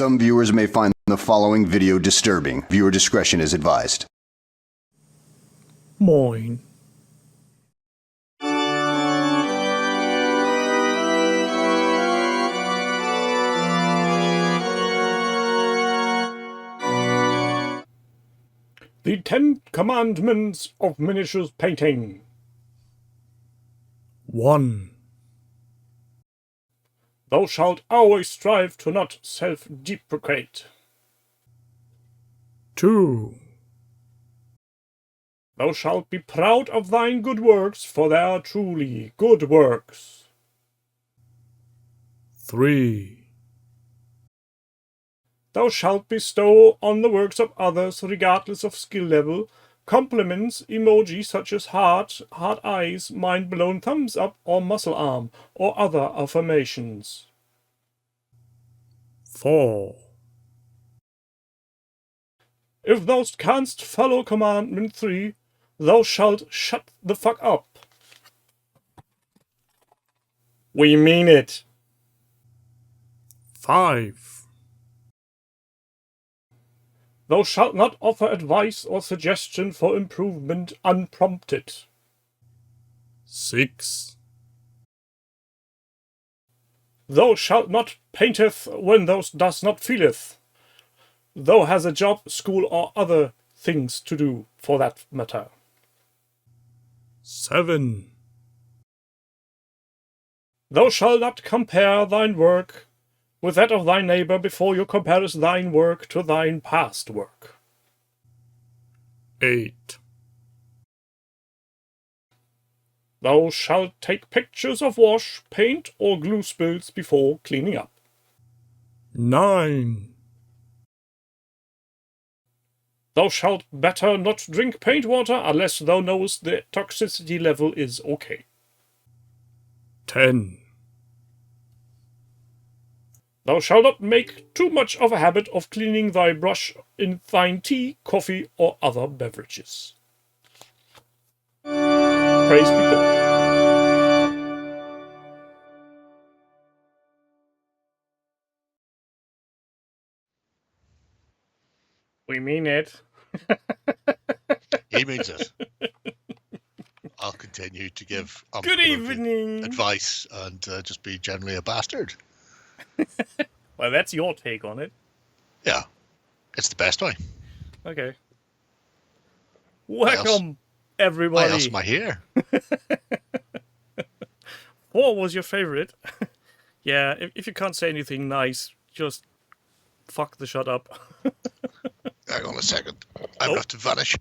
Some viewers may find the following video disturbing. Viewer discretion is advised. Moin. The 10 Commandments of Miniatures Painting. 1. Thou shalt always strive to not self-deprecate. 2. Thou shalt be proud of thine good works, for they are truly good works. 3. Thou shalt bestow on the works of others, regardless of skill level, compliments, emojis such as heart, heart eyes, mind-blown thumbs up, or muscle arm, or other affirmations. 4. If thou canst follow Commandment 3, thou shalt shut the fuck up. We mean it. 5. Thou shalt not offer advice or suggestion for improvement unprompted. 6. Thou shalt not painteth when thou dost not feeleth. Thou has a job, school, or other things to do, for that matter. 7. Thou shalt not compare thine work with that of thy neighbor before you comparest thine work to thine past work. 8. Thou shalt take pictures of wash, paint, or glue spills before cleaning up. 9. Thou shalt better not drink paint water unless thou knowest the toxicity level is okay. 10. Thou shalt not make too much of a habit of cleaning thy brush in thine tea, coffee, or other beverages. Praise be God. We mean it. He means it. I'll continue to give Good evening. advice and just be generally a bastard. Well, that's your take on it. Yeah, it's the best way. Okay. Welcome, everybody. Why else am I here? What was your favorite? Yeah, if you can't say anything nice, just fuck the shut up. Hang on a second. I'm about to vanish.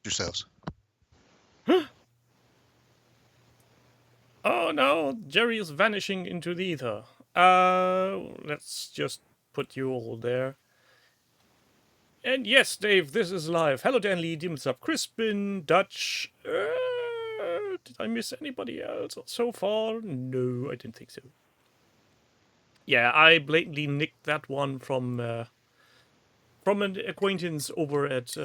Yourselves. Oh no, Jerry is vanishing into the ether. Let's just put you all there. And yes, Dave, this is live. Hello, Dan Lee, Demons Up, Crispin, Dutch. Did I miss anybody else so far? No, I didn't think so. Yeah, I blatantly nicked that one from an acquaintance over at.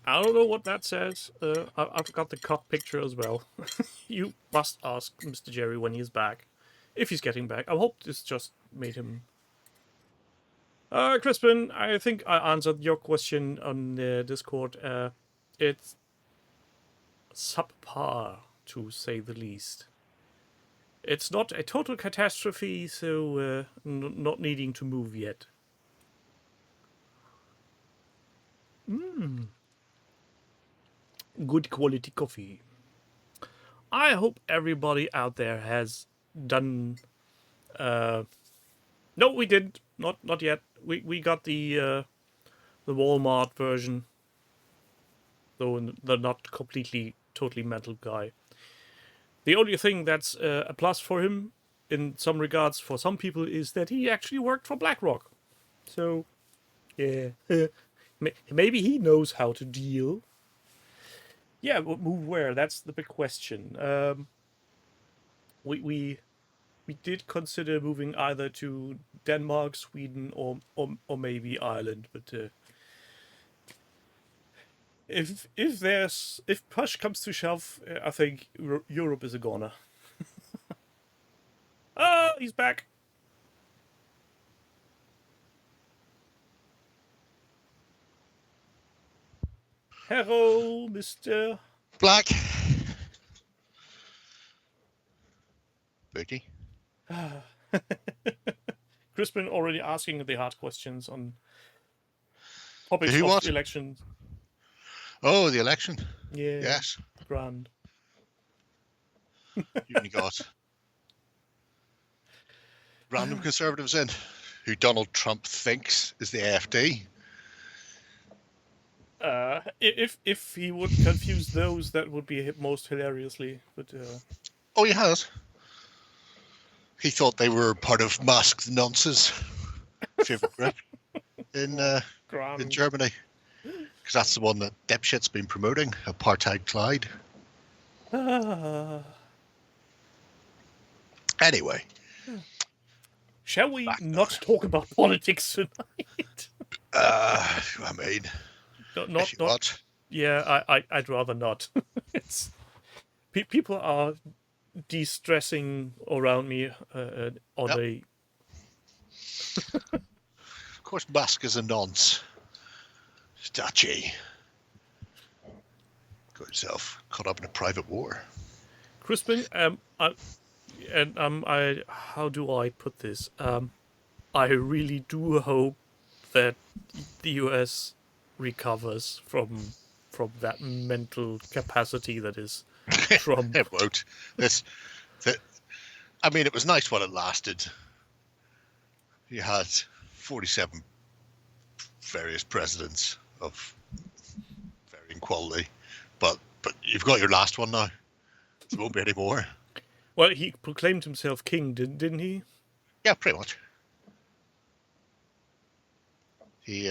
I don't know what that says. I've got the cup picture as well. You must ask Mr. Jerry when he's back. If he's getting back. I hope this just made him... Crispin, I think I answered your question on Discord. It's subpar, to say the least. It's not a total catastrophe, so not needing to move yet. Good quality coffee. I hope everybody out there has done... No, we didn't. Not yet. We got the Walmart version. Though the not completely, totally mental guy. The only thing that's a plus for him, in some regards, for some people, is that he actually worked for BlackRock. So, yeah. Maybe he knows how to deal. Yeah, move where? That's the big question. We did consider moving either to Denmark, Sweden, or maybe Ireland, but if push comes to shove, I think Europe is a goner. he's back. Hello, Mr. Black. Booty. Crispin already asking the hard questions on topics Who of what? elections. Oh, the election. Yeah. Yes. Grand. You only got random conservatives in who Donald Trump thinks is the AFD. If he would confuse those, that would be most hilariously. But Oh, he has. He thought they were part of Masked Nonce's favourite group in grand. Germany. Because that's the one that dipshit's been promoting, Apartheid Clyde. Anyway. Shall we not talk about politics tonight? I mean, if you want. Yeah, I'd rather not. It's people are de-stressing around me all day. Of course, Musk is a nonce. Dutchy. Got himself caught up in a private war. Crispin, how do I put this? I really do hope that the US recovers from that mental capacity that is Trump. It won't. I mean, it was nice while it lasted. You had 47 various presidents of varying quality, but you've got your last one now. There won't be any more. Well, he proclaimed himself king, didn't he? Yeah, pretty much. He's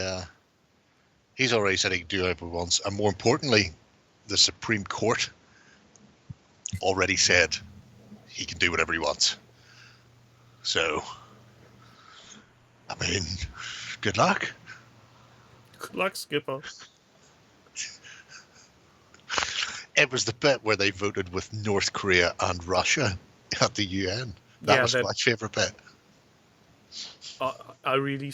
already said he can do whatever he wants, and more importantly, the Supreme Court already said he can do whatever he wants. So, I mean, good luck. Good luck, Skipper. It was the bit where they voted with North Korea and Russia at the UN. That was my favourite bit. I really...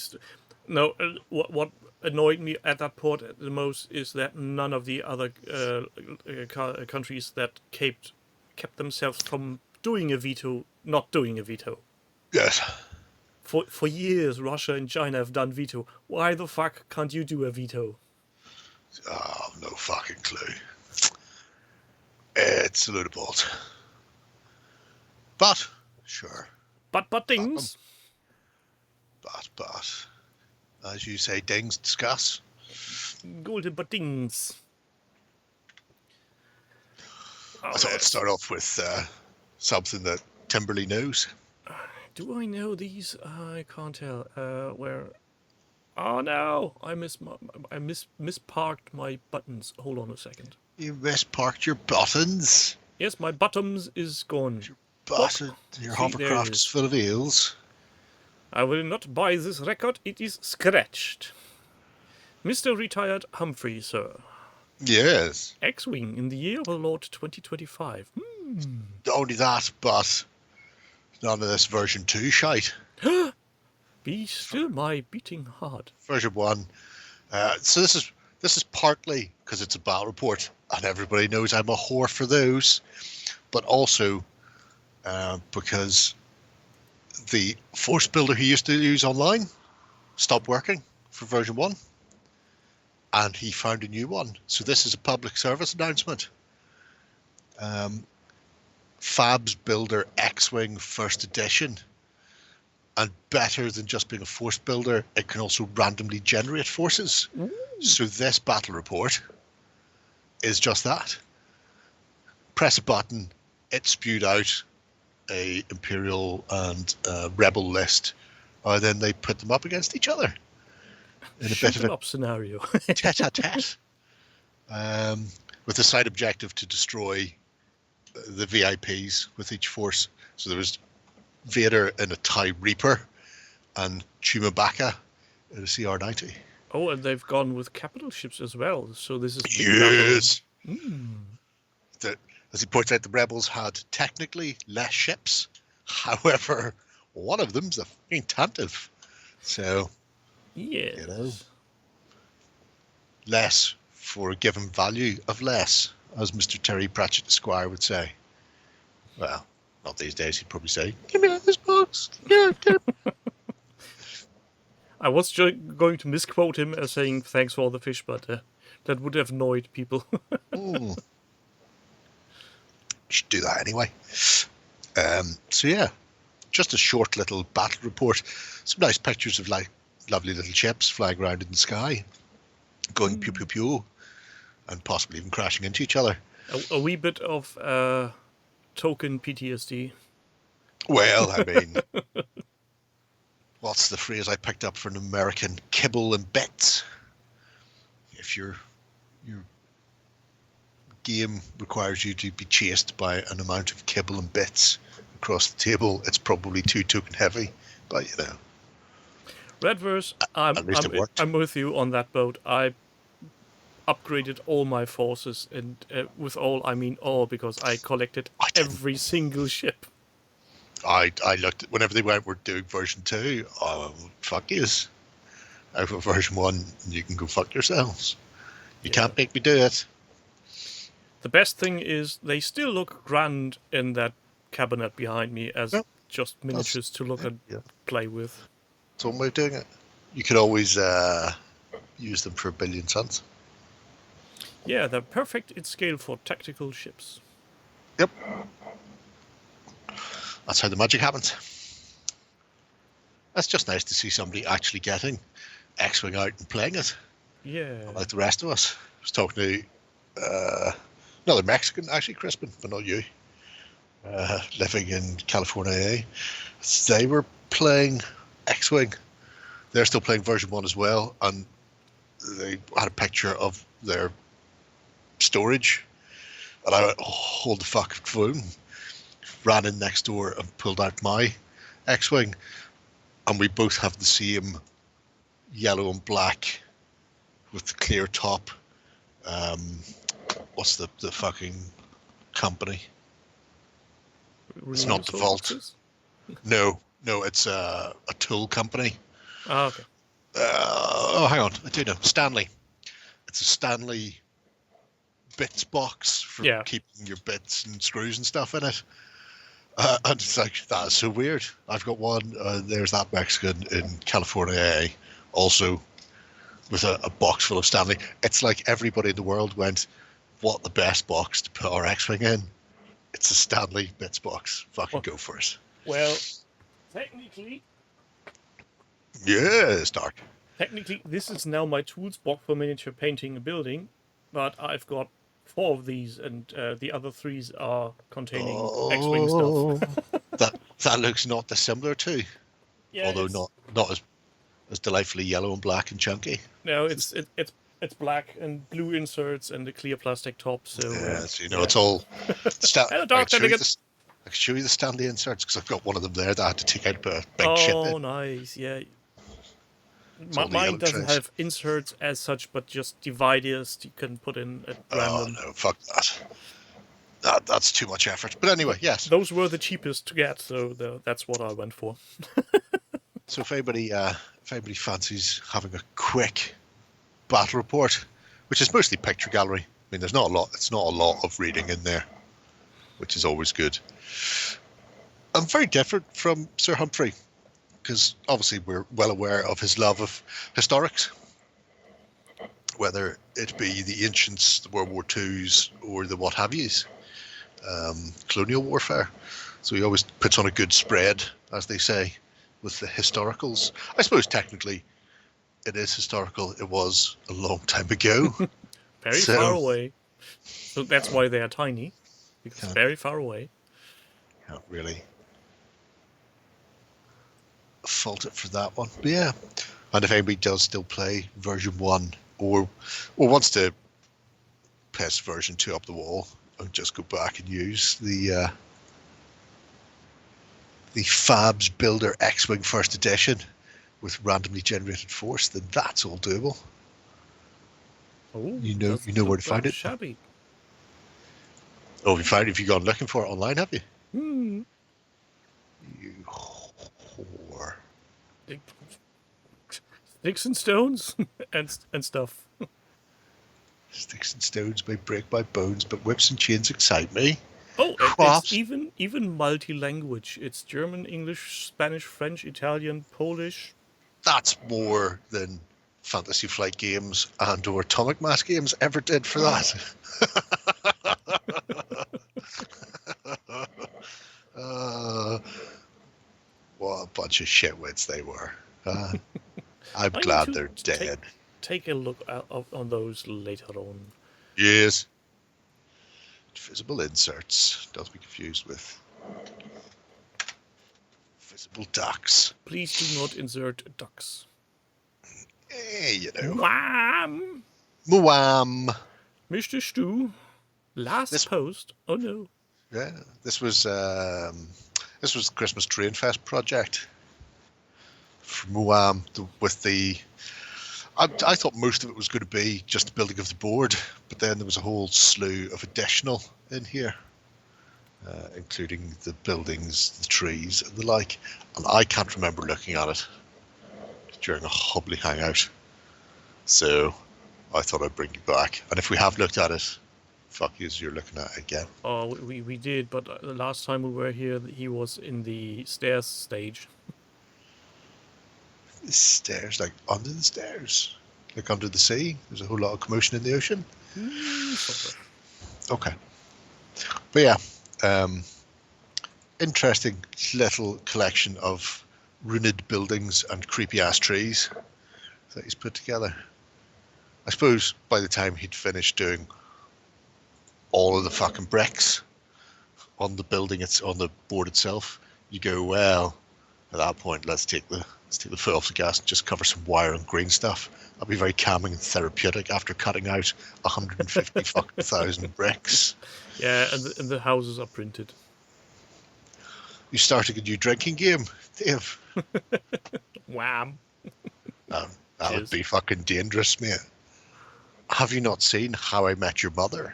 what annoyed me at that point the most is that none of the other countries that kept themselves from doing a veto, not doing a veto. Yes. For years, Russia and China have done veto. Why the fuck can't you do a veto? Oh, no fucking clue. It's a load of balls. But, sure. But things. But, as you say, dings, discuss. Golden buttings. I thought I'd start off with something that Timberly knows. Do I know these? I can't tell. Where? Oh no! I misparked my buttons. Hold on a second. You misparked your buttons. Yes, my buttons is gone. Your button. Your hovercraft is full of eels. I will not buy this record. It is scratched. Mr. Retired Humphrey, sir. Yes. X-Wing in the year of the Lord 2025. Only that, but none of this version 2 shite. Be still my beating heart. Version 1. So this is partly because it's a battle report, and everybody knows I'm a whore for those, but also because the force builder he used to use online stopped working for version 1, and he found a new one. So this is a public service announcement. Fab's Builder X-Wing First Edition, and better than just being a force builder, it can also randomly generate forces. Ooh. So this battle report is just that. Press a button, it spewed out a Imperial and Rebel list, then they put them up against each other in a bit of a scenario. tete-a-tete, with the side objective to destroy the VIPs with each force. So there was Vader in a TIE Reaper and Chewbacca in a CR-90. Oh, and they've gone with capital ships as well. So this is yes. As he points out, the rebels had technically less ships. However, one of them's a fucking tantive. So, Yes. you know, less for a given value of less, as Mr. Terry Pratchett Esquire would say. Well, not these days. He'd probably say, "Give me this box." Yeah, I was going to misquote him as saying thanks for the fish, but that would have annoyed people. Should do that anyway. So yeah, just a short little battle report. Some nice pictures of like lovely little ships flying around in the sky, going pew pew pew, and possibly even crashing into each other. A wee bit of token PTSD. Well, I mean, what's the phrase I picked up for an American? Kibble and bits. If your game requires you to be chased by an amount of kibble and bits across the table, it's probably too token heavy. But you know, Redverse, at least it worked. I'm with you on that boat. I upgraded all my forces, and with all I mean all, because I collected every single ship. I looked at whenever they went, we're doing version 2. Oh, fuck yous. Out of version 1, you can go fuck yourselves. You can't make me do it. The best thing is they still look grand in that cabinet behind me as just miniatures to look and play with. That's one way of doing it. You could always use them for 1 billion suns. Yeah, they're perfect in scale for tactical ships. Yep. That's how the magic happens. That's just nice to see somebody actually getting X-Wing out and playing it. Yeah. Like the rest of us. I was talking to another Mexican, actually, Crispin, but not you, living in California. They were playing X-Wing. They're still playing version 1 as well, and they had a picture of their storage, and I went, oh, hold the fucking phone. Ran in next door and pulled out my X-Wing, and we both have the same yellow and black with the clear top. What's the fucking company? It's not the Vault. No, it's a tool company. Oh, okay. Hang on, I do know. Stanley. It's a Stanley bits box for keeping your bits and screws and stuff in it. And it's like, that is so weird. I've got one. There's that Mexican in California, also with a box full of Stanley. It's like everybody in the world went, what the best box to put our X-Wing in? It's a Stanley bits box. Fucking go for it. Well, technically... Yeah, Stark. Technically, this is now my tools box for miniature painting a building, but I've got 4 of these, and the other 3 are containing X-Wing stuff. that looks not dissimilar too. Yeah, although not as delightfully yellow and black and chunky. No, it's black and blue inserts and a clear plastic top. So it's all. Hello, Dark Delegate. I can show you the Stanley inserts because I've got one of them there that I had to take out a big ship. Oh, nice! Yeah. Mine doesn't have inserts as such, but just dividers you can put in at random. Oh no, fuck that. That's too much effort. But anyway, yes. Those were the cheapest to get, so that's what I went for. So if anybody fancies having a quick battle report, which is mostly picture gallery. I mean, there's not a lot. It's not a lot of reading in there, which is always good. I'm very different from Sir Humphrey, because obviously we're well aware of his love of historics, whether it be the ancients, the World War IIs, or the what have yous, colonial warfare. So he always puts on a good spread, as they say, with the historicals. I suppose technically it is historical. It was a long time ago. Very far away. So that's why they are tiny, because very far away. Can't really fault it for that one. But yeah. And if anybody does still play version 1 or wants to piss version 2 up the wall and just go back and use the Fabs Builder X-Wing First Edition with randomly generated force, then that's all doable. Oh, you know where to find it. Shabby. Oh, have you gone looking for it online, have you? Hmm. You Sticks and stones and stuff. Sticks and stones may break my bones, but whips and chains excite me. Oh, it's Crafts. even multi-language. It's German, English, Spanish, French, Italian, Polish. That's more than Fantasy Flight Games and or Atomic Mass Games ever did for that. What a bunch of shitwits they were. I'm I need glad to they're dead. Take a look on those later on. Yes. Visible inserts. Don't be confused with visible ducks. Please do not insert ducks. You know. Wham! Mwam. Mr. Stu, last post. Oh no. Yeah, this was the Christmas Train Fest project from with the. I thought most of it was going to be just the building of the board, but then there was a whole slew of additional in here, including the buildings, the trees, and the like. And I can't remember looking at it during a Hobby Hangout, so I thought I'd bring you back. And if we have looked at it, fuck you, you're looking at it again. Oh, we did, but the last time we were here, he was in the stairs stage. The stairs, like under the stairs, like under the sea. There's a whole lot of commotion in the ocean. Okay, but yeah, interesting little collection of ruined buildings and creepy ass trees that he's put together. I suppose by the time he'd finished doing all of the fucking bricks on the building, it's on the board itself, you go, well, at that point, let's take the foot off the gas and just cover some wire and green stuff. That'll be very calming and therapeutic after cutting out 150 fucking thousand bricks. Yeah, and the houses are printed. You're starting a new drinking game, Dave. Wham! That would be fucking dangerous, mate. Have you not seen How I Met Your Mother?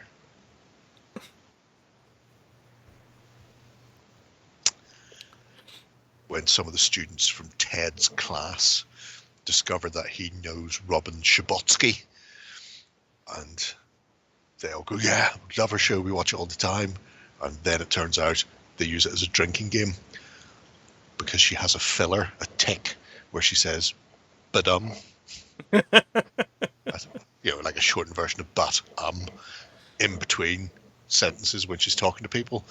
When some of the students from Ted's class discover that he knows Robin Schabotsky, and they all go, yeah, love her show, we watch it all the time. And then it turns out they use it as a drinking game because she has a filler, a tick, where she says, but you know, like a shortened version of but in between sentences when she's talking to people.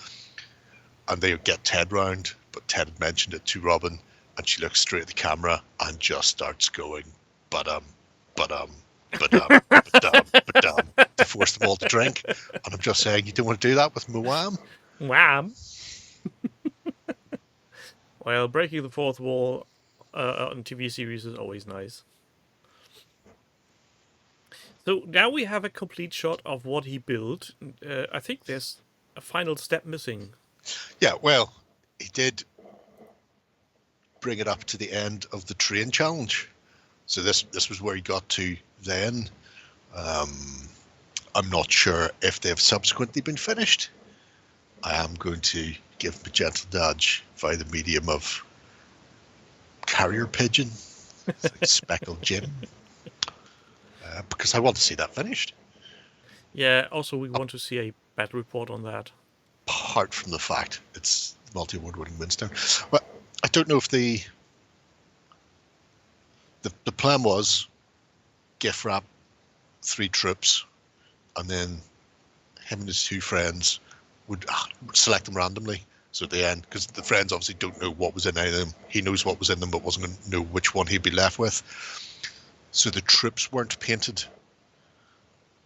And they get Ted round, but Ted had mentioned it to Robin, and she looks straight at the camera and just starts going, but to force them all to drink. And I'm just saying, you don't want to do that with Mwam? Wham! Well, breaking the fourth wall on TV series is always nice. So now we have a complete shot of what he built. I think there's a final step missing. Yeah, well, he did bring it up to the end of the train challenge. So this was where he got to then. I'm not sure if they've subsequently been finished. I am going to give him a gentle nudge via the medium of carrier pigeon, like Speckled Jim, because I want to see that finished. Yeah, also we want to see a battle report on that. Apart from the fact it's multi-award winning Winstone. Well, I don't know if the plan was gift wrap 3 troops, and then him and his 2 friends would select them randomly. So at the end, because the friends obviously don't know what was in any of them, he knows what was in them, but wasn't going to know which one he'd be left with. So the troops weren't painted.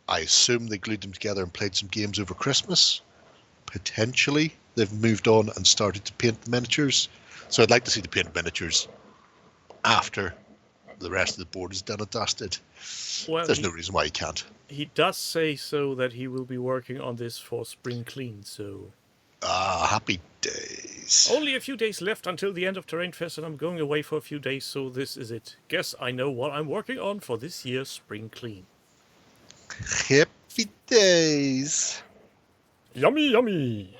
I assume they glued them together and played some games over Christmas. Potentially, they've moved on and started to paint the miniatures. So I'd like to see the painted miniatures after the rest of the board is done and dusted. Well, there's no reason why he can't. He does say so that he will be working on this for Spring Clean, so... happy days. Only a few days left until the end of Terrain Fest, and I'm going away for a few days, so this is it. Guess I know what I'm working on for this year's Spring Clean. Happy days. Yummy, yummy.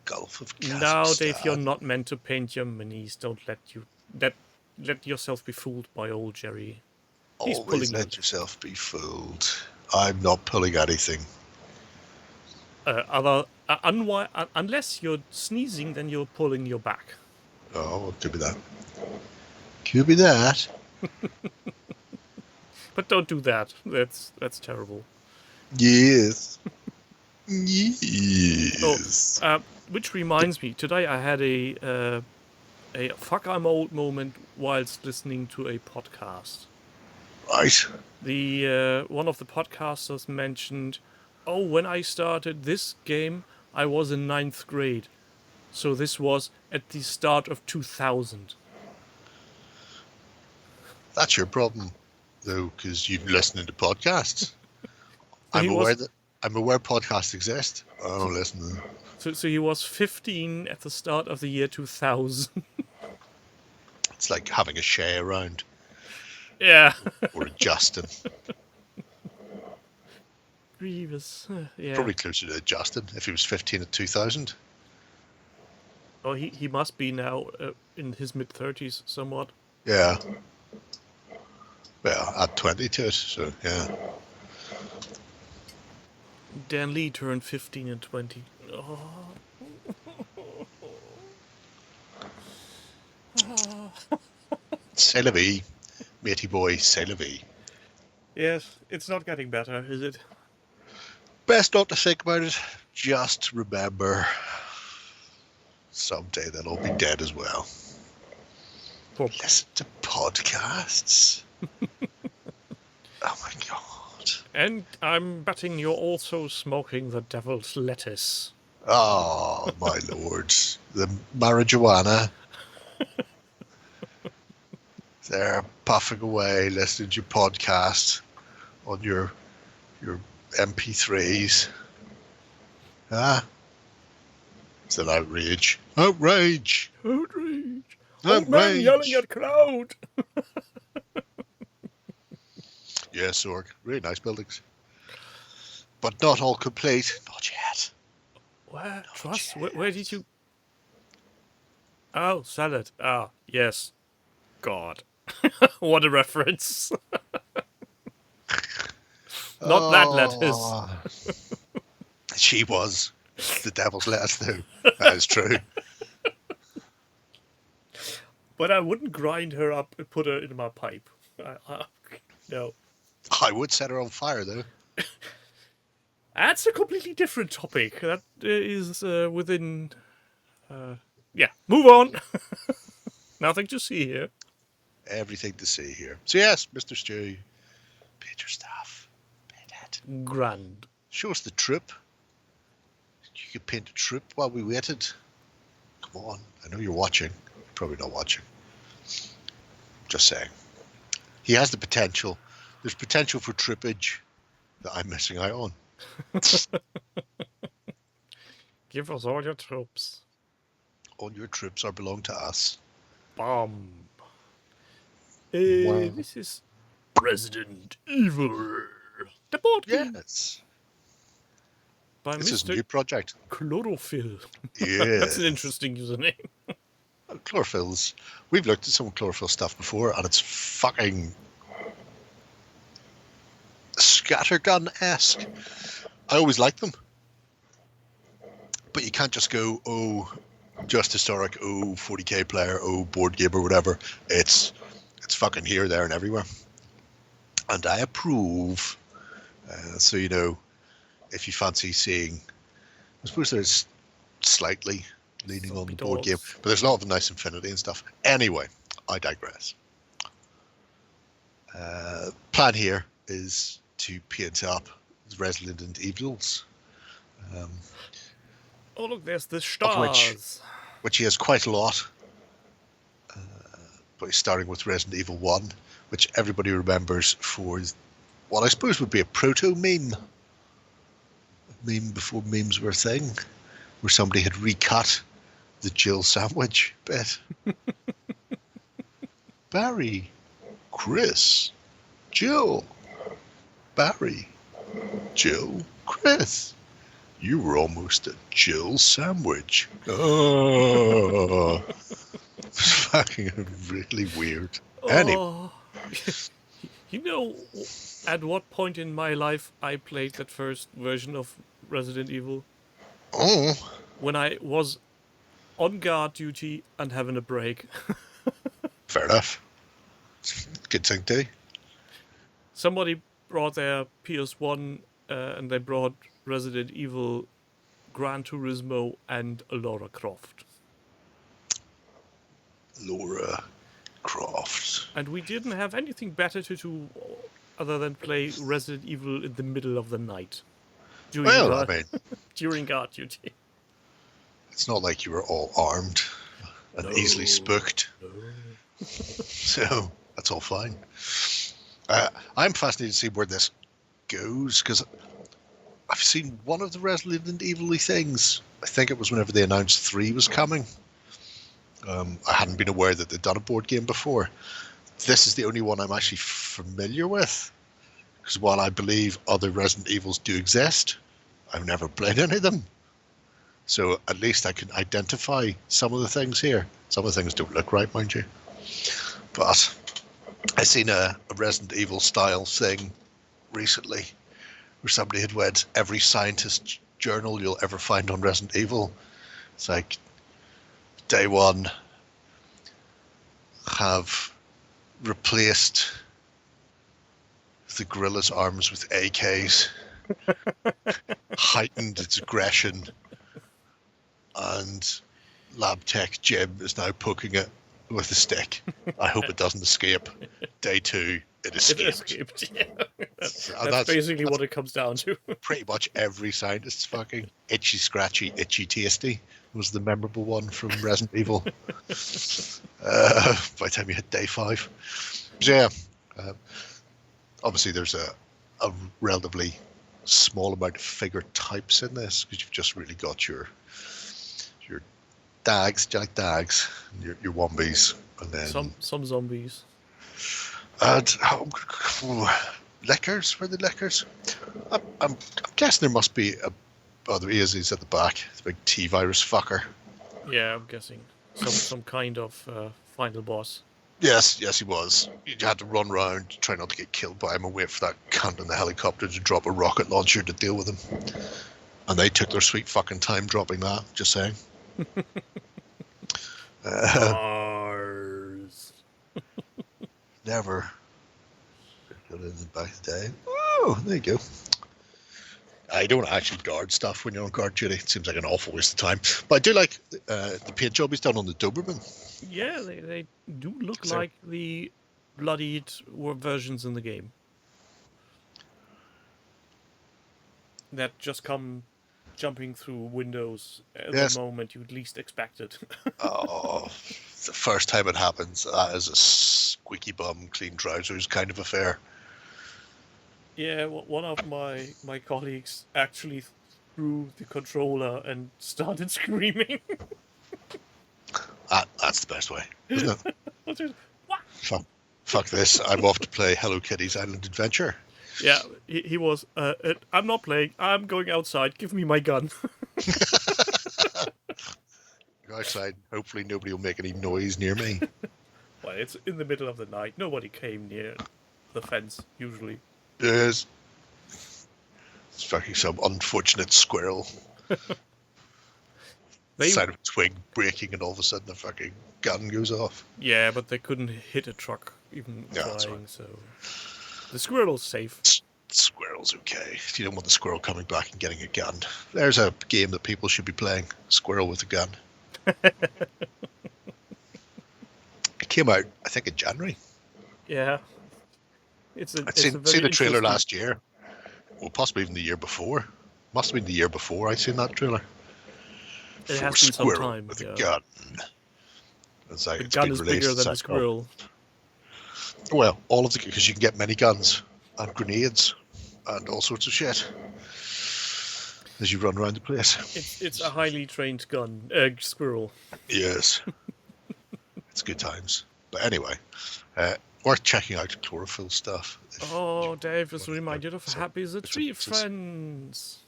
Gulf of Kazakhstan. Now, Dave, you're not meant to paint your minis. Don't let you... let yourself be fooled by old Jerry. He's Always pulling let yourself be fooled. I'm not pulling anything. unless you're sneezing, then you're pulling your back. Oh, it could be that. Could be that. But don't do that. That's terrible. Yes. Yes. Which reminds me, today I had a fuck I'm old moment whilst listening to a podcast. Right. The one of the podcasters mentioned, "Oh, when I started this game, I was in 9th grade. So this was at the start of 2000." That's your problem, though, because you're listening to podcasts. So I'm aware podcasts exist. I don't listen to them. So he was 15 at the start of the year 2000. It's like having a Shay around. Yeah. Or a Justin. Grievous. Yeah. Probably closer to Justin if he was 15 at 2000. Oh, he must be now in his mid-30s somewhat. Yeah. Well, add 20 to it, so yeah. Dan Lee turned 15 and 20. Oh. C'est la vie, matey boy, c'est la vie. Yes, it's not getting better, is it? Best not to think about it. Just remember, someday they'll all be dead as well. Poor Listen to podcasts. Oh my god. And I'm betting you're also smoking the devil's lettuce. Oh my lord. The marijuana. They're puffing away, listening to your podcast on your MP3s. Ah. It's an outrage. Outrage! Outrage! Outrage! Man yelling at crowd! Yeah, Sorg. Really nice buildings. But not all complete. Not yet. Where? Trust? Where did you... Oh, salad. Ah, yes. God. What a reference. Not that lettuce. She was the devil's lettuce, though. That is true. But I wouldn't grind her up and put her in my pipe. No. I would set her on fire, though. That's a completely different topic. That is within... yeah, move on. Nothing to see here. Everything to see here. So yes, Mr. Stew, paid your staff. Paid it. Grand. Show us the trip. You could paint a trip while we waited. Come on. I know you're watching. You're probably not watching. Just saying. He has the potential. There's potential for trippage that I'm missing out on. Give us all your troops. All your troops are belong to us. Bomb. Wow. This is Resident Evil. The board game. Yes. By This is a Mr. new project. Chlorophyll. Yeah. That's an interesting username. Chlorophylls. We've looked at some chlorophyll stuff before, and it's fucking scattergun-esque. I always like them. But you can't just go, oh, just historic, oh, 40k player, oh, board game or whatever. It's fucking here, there, and everywhere. And I approve. So, you know, if you fancy seeing, I suppose there's slightly leaning on the board game, but there's a lot of nice Infinity and stuff. Anyway, I digress. Plan here is to paint up Resident Evils. Oh, look, there's the stars. Which he has quite a lot. But he's starting with Resident Evil 1, which everybody remembers for what I suppose would be a proto-meme. A meme before memes were a thing, where somebody had recut the Jill sandwich bit. Barry, Chris, Jill, Barry, Jill, Chris. You were almost a Jill sandwich. Oh. It's fucking really weird. Anyway, Oh, you know, at what point in my life I played that first version of Resident Evil? oh, When I was on guard duty and having a break. fair enough. Good thing too. Somebody brought their PS1 and they brought Resident Evil, Gran Turismo, and Lara Croft. Laura Croft. And we didn't have anything better to do other than play Resident Evil in the middle of the night. During Well, I mean, during guard duty. it's not like you were all armed and easily spooked. No. So that's all fine. I'm fascinated to see where this goes because I've seen one of the Resident Evil things. I think it was whenever they announced 3 was coming. I hadn't been aware that they'd done a board game before. This is the only one I'm actually familiar with. Because while I believe other Resident Evils do exist, I've never played any of them. So at least I can identify some of the things here. Some of the things don't look right, mind you. But I seen a Resident Evil style thing recently where somebody had read every scientist journal you'll ever find on Resident Evil. It's like day 1 have replaced the gorilla's arms with AKs, heightened its aggression, and lab tech Jim is now poking it with a stick. I hope it doesn't escape. Day 2, it escaped. Yeah. That's basically what it comes down to. Pretty much every scientist's fucking itchy, scratchy, itchy, tasty was the memorable one from Resident Evil. By the time you hit day 5. So yeah, obviously there's a relatively small amount of figure types in this because you've just really got your dags, jack dags, and your wombies, and then some zombies. And liquors, were the liquors? I'm guessing there must be oh, there is. He's at the back. The big T-virus fucker. Yeah, I'm guessing some kind of final boss. Yes, he was. You had to run around, try not to get killed by him, and wait for that cunt in the helicopter to drop a rocket launcher to deal with him. And they took their sweet fucking time dropping that. Just saying. Mars. Never. Got it in the back of the day. Oh, there you go. I don't actually guard stuff when you're on guard duty. It seems like an awful waste of time. But I do like the paint job he's done on the Doberman. Yeah, they do look like the bloodied versions in the game. That just come jumping through windows at the moment you'd least expect it. Oh, the first time it happens, that is a squeaky bum, clean trousers kind of affair. Yeah, one of my colleagues actually threw the controller and started screaming. That's the best way, isn't it? What? Fuck this. I'm off to play Hello Kitty's Island Adventure. Yeah, he was, I'm not playing, I'm going outside, give me my gun. Go outside, hopefully nobody will make any noise near me. Well, it's in the middle of the night, nobody came near the fence, usually. Yes. It's fucking some unfortunate squirrel. Side of a twig breaking and all of a sudden the fucking gun goes off. Yeah, but they couldn't hit a truck even flying, right. So... The squirrel's safe. The squirrel's okay. You don't want the squirrel coming back and getting a gun. There's a game that people should be playing. Squirrel with a gun. It came out, I think, in January. Yeah. I'd seen the trailer last year. Well, possibly even the year before. Must have been the year before I'd seen that trailer. It has been some time. With a gun. It's like, the gun is bigger than the squirrel. Well, all of the, because you can get many guns and grenades and all sorts of shit as you run around the place. It's a highly trained squirrel. Yes. It's good times. But anyway, worth checking out chlorophyll stuff. Oh, Dave is reminded of Happy the Tree Friends.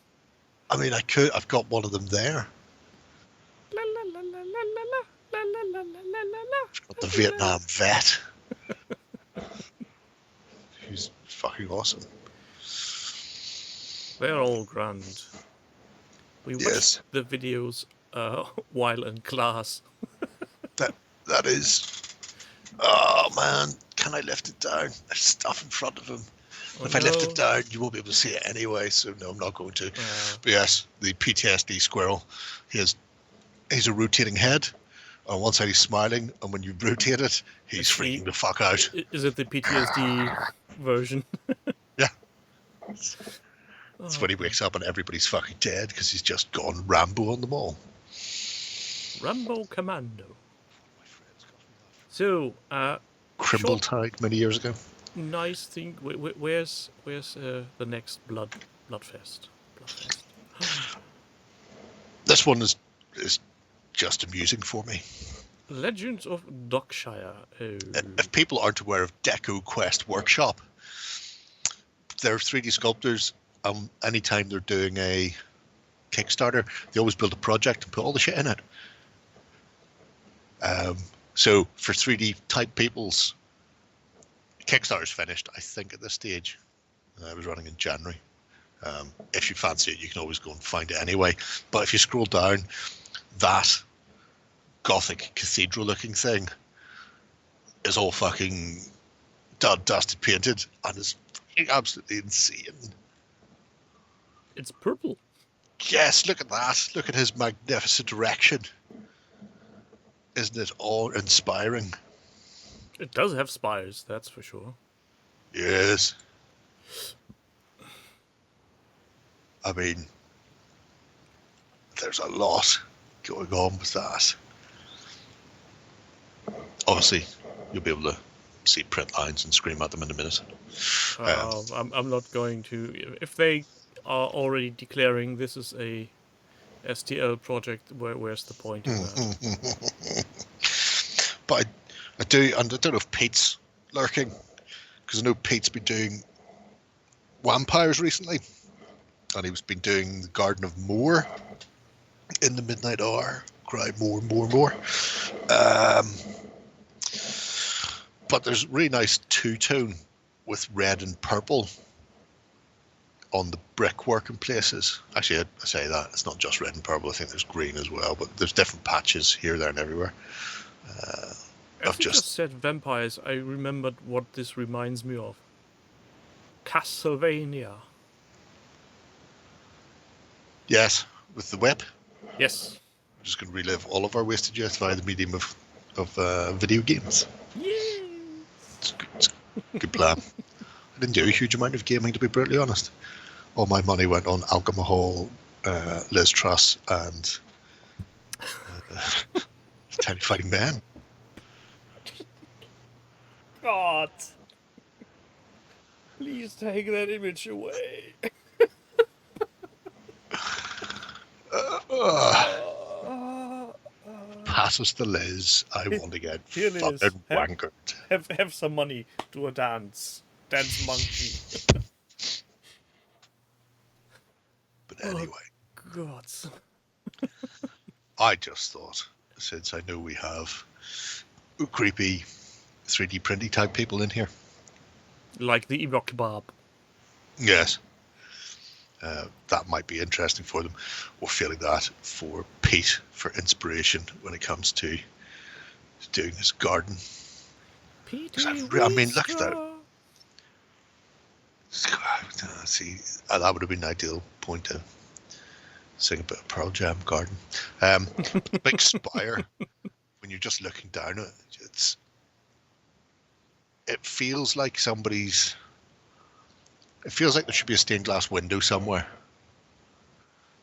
I mean, I've got one of them there. La la la la la la la la la, la, la, la, Got the Vietnam vet. He's fucking awesome. They're all grand. We watched Yes. the videos while in class. That is. Oh man, can I lift it down? There's stuff in front of him. Oh, If I lift no. it down, you won't be able to see it anyway. So no, I'm not going to. Wow. But yes, the PTSD squirrel. He's a rotating head. On one side he's smiling, and when you rotate it, he's Is he- freaking the fuck out. Is it the PTSD version? Yeah. It's when he wakes up and everybody's fucking dead because he's just gone Rambo on them all. Rambo Commando. So, Crimble Tide many years ago. nice thing. Where's the next Bloodfest? This one is just amusing for me. Legends of Dockshire. Oh. If people aren't aware of Deco Quest Workshop, they're 3D sculptors. Anytime they're doing a Kickstarter, they always build a project and put all the shit in it. So for 3D type people's Kickstarter's finished, I think, at this stage. It was running in January. If you fancy it, you can always go and find it anyway. But if you scroll down, that Gothic cathedral-looking thing is all fucking dusted, painted, and is absolutely insane. It's purple. Yes, look at that. Look at his magnificent erection. Isn't it awe-inspiring? It does have spires, that's for sure. Yes. I mean, there's a lot going on with that. Obviously, you'll be able to see print lines and scream at them in a minute. I'm not going to. If they are already declaring this is a STL project, where's the point in that? But I do, and I don't know if Pete's lurking, because I know Pete's been doing vampires recently, and he's been doing the Garden of Moor in the midnight hour. Cry more, more, more. But there's really nice two-tone with red and purple on the brickwork in places. Actually, I say that it's not just red and purple. I think there's green as well, but there's different patches here, there, and everywhere. As you just said vampires, I remembered what this reminds me of. Castlevania. Yes, with the whip. Yes. We're just going to relive all of our wasted youth via the medium of video games. Yes. It's a good plan. I didn't do a huge amount of gaming, to be brutally honest. All my money went on Alcohol, Liz Truss, and Tiny Fighting Man. God. Please take that image away. Pass us the Liz. I want to get Here it is. fucking wankered. Have some money. Do a dance. Dance monkey. But anyway, God. I just thought, since I know we have creepy 3D printy type people in here. Like the Ewok Bob. Yes. That might be interesting for them. Or feeling that for Pete for inspiration when it comes to doing his garden. I mean, look at that. See, that would have been an ideal point to sing a bit of Pearl Jam Garden. The big spire, when you're just looking down it, it feels like somebody's. It feels like there should be a stained glass window somewhere.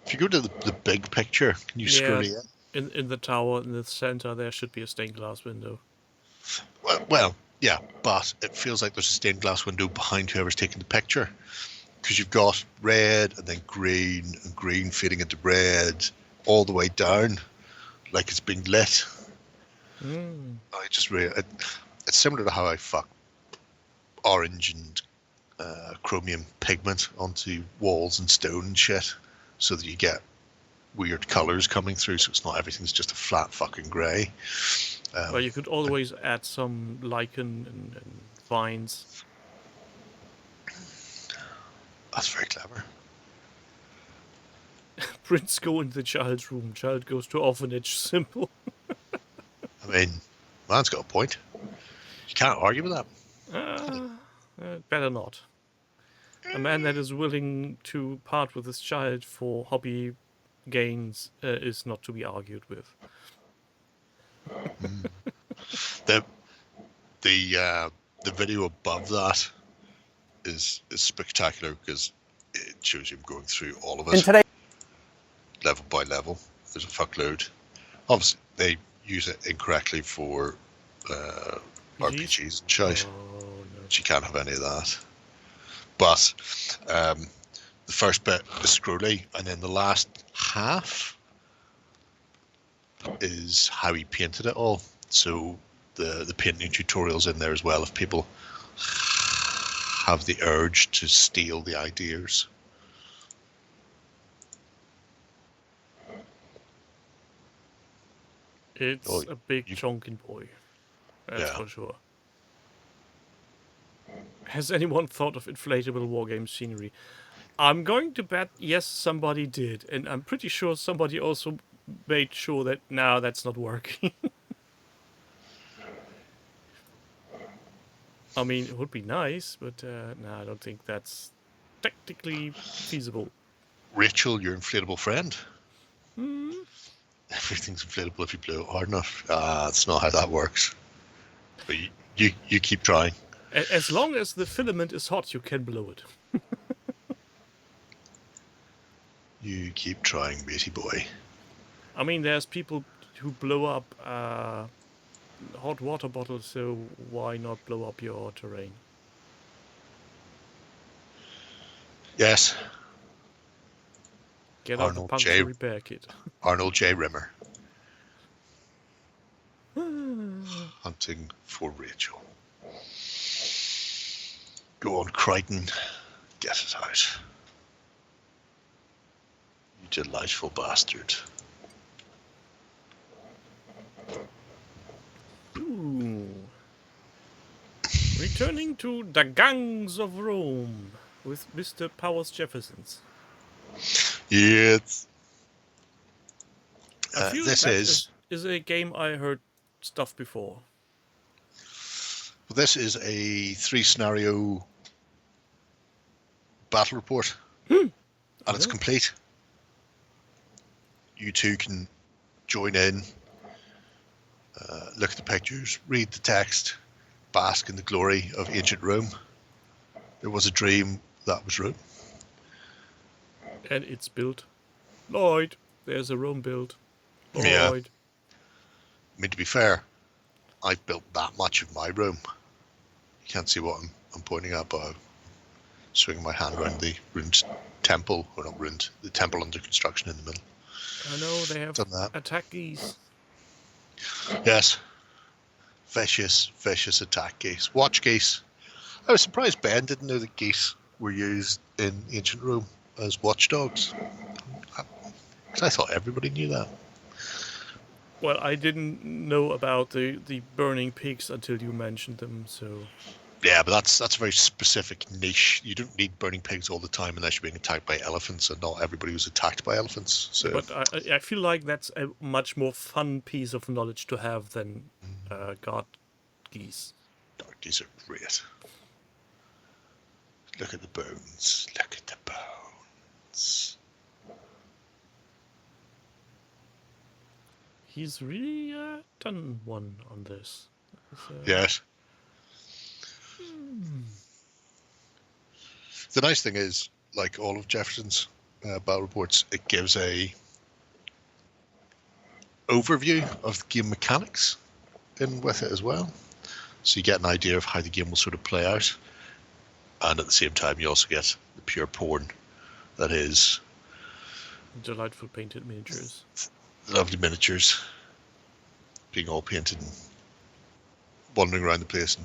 If you go to the big picture, can you scroll in? In the tower in the center, there should be a stained glass window. Well, yeah, but it feels like there's a stained glass window behind whoever's taking the picture. Because you've got red and then green and green feeding into red all the way down, like it's being lit. I just really, it's similar to how I fuck orange and chromium pigment onto walls and stone and shit, so that you get weird colours coming through, so it's not everything's just a flat fucking grey. Well, you could always add some lichen and vines. That's very clever. Prince go into the child's room. Child goes to orphanage. Simple. I mean, man's got a point. You can't argue with that. Better not. A man that is willing to part with his child for hobby gains is not to be argued with. The video above that is spectacular because it shows him going through all of it, level by level. There's a fuckload. Obviously, they use it incorrectly for RPGs and shit. Oh, no. So you can't have any of that. But the first bit is scrolly, and then the last half is how he painted it all. So the painting tutorials in there as well, if people have the urge to steal the ideas. It's a big chonkin boy. That's for sure. Has anyone thought of inflatable wargame scenery? I'm going to bet yes, somebody did. And I'm pretty sure somebody also made sure that now that's not working. I mean, it would be nice, but no, I don't think that's technically feasible. Rachel, your inflatable friend. Everything's inflatable if you blow it hard enough. That's not how that works. But you keep trying. As long as the filament is hot, you can blow it. You keep trying, matey boy. I mean, there's people who blow up hot water bottles, so why not blow up your terrain? Yes. Get out the puncture repair kit. Arnold J. Rimmer. Hunting for Rachel. Go on, Crichton. Get it out. You delightful bastard. Ooh. Returning to the gangs of Rome with Mr. Powers Jeffersons. Yes. I feel this is a game I heard stuff before. Well, this is a 3-scenario battle report, and it's complete. You two can join in, look at the pictures, read the text, bask in the glory of ancient Rome. There was a dream that was Rome. And it's built. Lloyd, there's a Rome built. Lloyd. Yeah. I mean, to be fair, I've built that much of my Rome. You can't see what I'm pointing at, but I'm swinging my hand around the ruined temple, or not ruined, the temple under construction in the middle. I know they have Done that. attack geese. Yes. Vicious attack geese. Watch geese. I was surprised Ben didn't know that geese were used in ancient Rome as watchdogs. Because I thought everybody knew that. Well, I didn't know about the burning pigs until you mentioned them, so... Yeah, but that's a very specific niche. You don't need burning pigs all the time unless you're being attacked by elephants, and not everybody was attacked by elephants. So. But I feel like that's a much more fun piece of knowledge to have than guard geese. Dark geese are great. Look at the bones. Look at the bones. He's really done one on this. Yes. The nice thing is, like all of Jefferson's battle reports, it gives a overview of the game mechanics in with it as well. So you get an idea of how the game will sort of play out. And at the same time, you also get the pure porn that is... Delightful painted miniatures. Lovely miniatures being all painted and wandering around the place and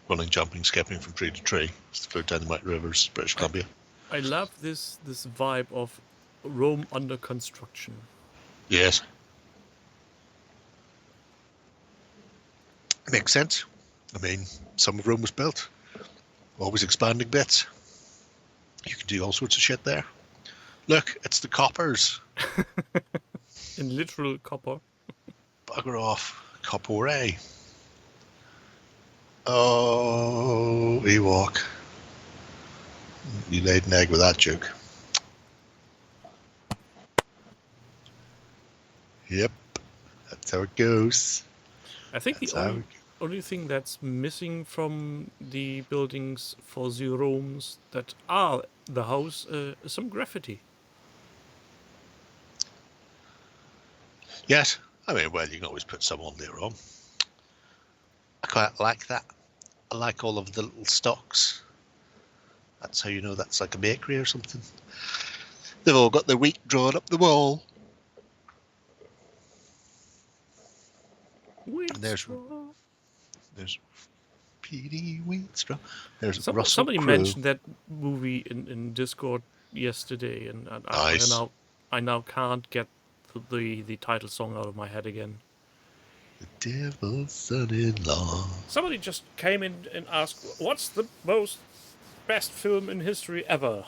running, jumping, skipping from tree to tree as they float down the mighty rivers, British Columbia. I love this vibe of Rome under construction. Yes. Makes sense. I mean, some of Rome was built. Always expanding bits. You can do all sorts of shit there. Look, it's the coppers. In literal copper. Bugger off. Copore. Oh, Ewok. You laid an egg with that joke. Yep. That's how it goes. I think That's the how only thing that's missing from the buildings for the Romes that are the house is some graffiti. Yes. I mean, well, you can always put some on later on. I quite like that. I like all of the little stocks. That's how you know that's like a bakery or something. They've all got their wheat drawn up the wall. Wheat And there's straw. Petey Wheatstraw. There's Russell Somebody Crowe. mentioned that movie in Discord yesterday, and Nice. I now can't get the title song out of my head again. The Devil's Son-in-Law. Somebody just came in and asked, "What's the best film in history ever?"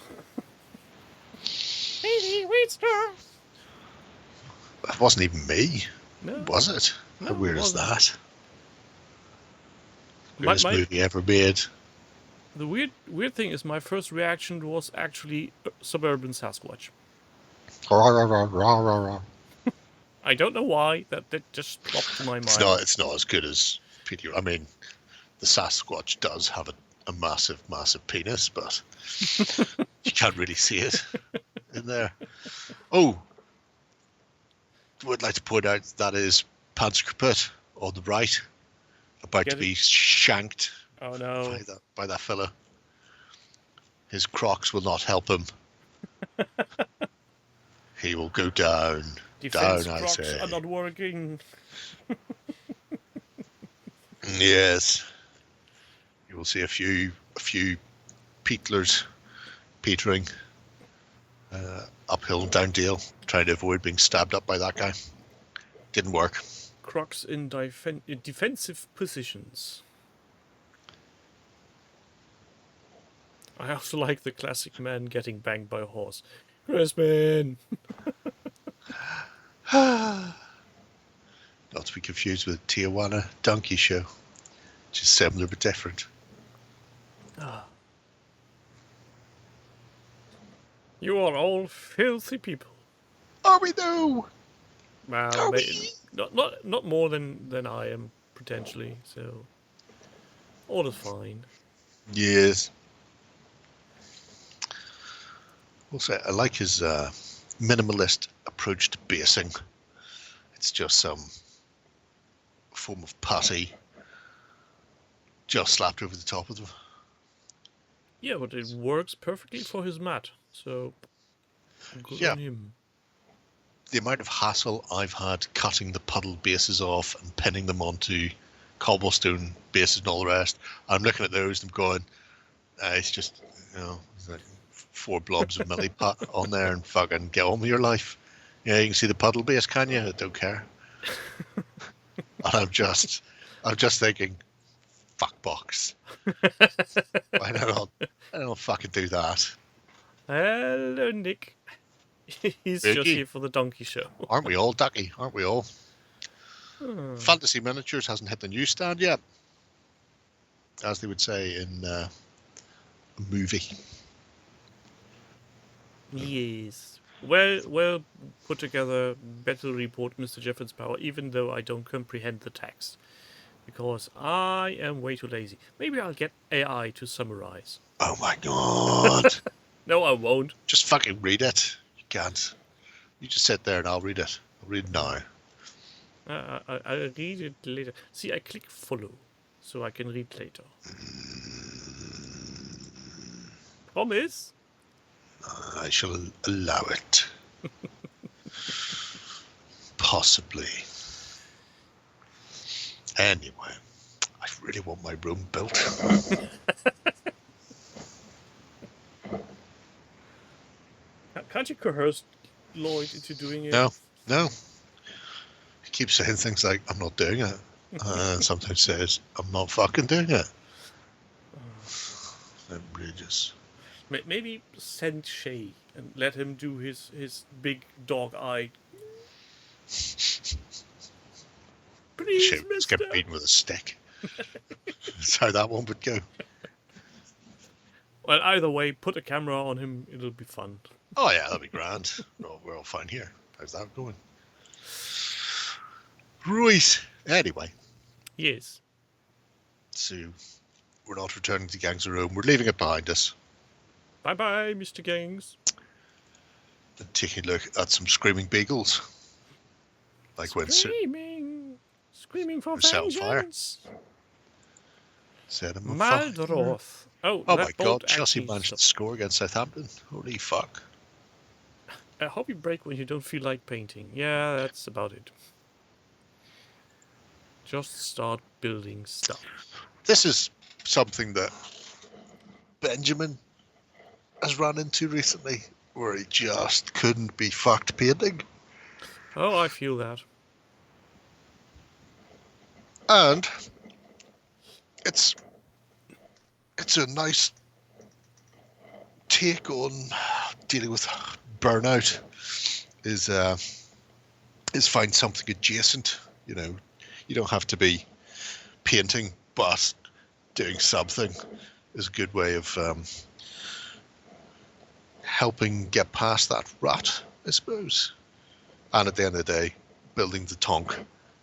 Petey Wheatstraw. That wasn't even me, No, was it? no, How weird it is wasn't. that? Greatest movie ever made. The weird thing is, my first reaction was actually Suburban Sasquatch. I don't know why that just popped to my mind. It's not as good as Peter. I mean, the Sasquatch does have a massive, massive penis, but you can't really see it in there. Oh, would like to point out that is Panzerkaput on the right, about to be shanked. Oh no! By that fella. His Crocs will not help him. He will go down. Defense down, Crocs I say. are not working. Yes. You will see a few peatlers petering uphill and down Dale, trying to avoid being stabbed up by that guy. Didn't work. Crocs in defensive positions. I also like the classic man getting banged by a horse. Crispin! Not to be confused with Tijuana Donkey Show, which is similar but different. You are all filthy people. Are we though? Well, not more than I am, potentially, so all is fine. Yes. Also, I like his minimalist approach to basing. It's just some form of putty just slapped over the top of them. Yeah, but it works perfectly for his mat, so good on him. The amount of hassle I've had cutting the puddle bases off and pinning them onto cobblestone bases and all the rest, I'm looking at those and I'm going, it's just, it's like 4 blobs of milli pot on there and fucking get on with your life. Yeah, you can see the puddle base, can you? I don't care. And I'm just thinking, fuck box. Why not? I don't fucking do that. Hello, Nick. He's Ricky. just here for the donkey show. Aren't we all, Ducky? Aren't we all? Fantasy Miniatures hasn't hit the newsstand yet, as they would say in a movie. Yes. Well put together battle report, Mr. Jefferson's Power, even though I don't comprehend the text. Because I am way too lazy. Maybe I'll get AI to summarize. Oh my god. No, I won't. Just fucking read it. You can't. You just sit there and I'll read it. I'll read it now. I'll read it later. See, I click follow, so I can read later. Promise? I shall allow it. Possibly. Anyway, I really want my room built. Can't you coerce Lloyd into doing it. No. He keeps saying things like, I'm not doing it. Sometimes says, I'm not fucking doing it. Outrageous. Maybe send Shay and let him do his big dog-eyed. Please, Shit, let's mister. get beaten with a stick. That's how that one would go. Well, either way, put a camera on him. It'll be fun. Oh yeah, that'd be grand. We're all fine here. How's that going? Right. Anyway, Yes. so we're not returning to Gangs of Rome. We're leaving it behind us Bye-bye, Mr. Gangs. and taking a look at some screaming beagles. Like when Screaming for set on fire. vengeance. set him on fire. Maldroth. Oh Oh that my boat god, Chelsea actually managed to stopped. score against Southampton. Holy fuck. A hobby break when you don't feel like painting. Yeah, that's about it. Just start building stuff. This is something that Benjamin has run into recently, where he just couldn't be fucked painting. Oh, I feel that. And it's a nice take on dealing with burnout. Is find something adjacent. You know, you don't have to be painting, but doing something is a good way of helping get past that rut, I suppose. And at the end of the day, building the tonk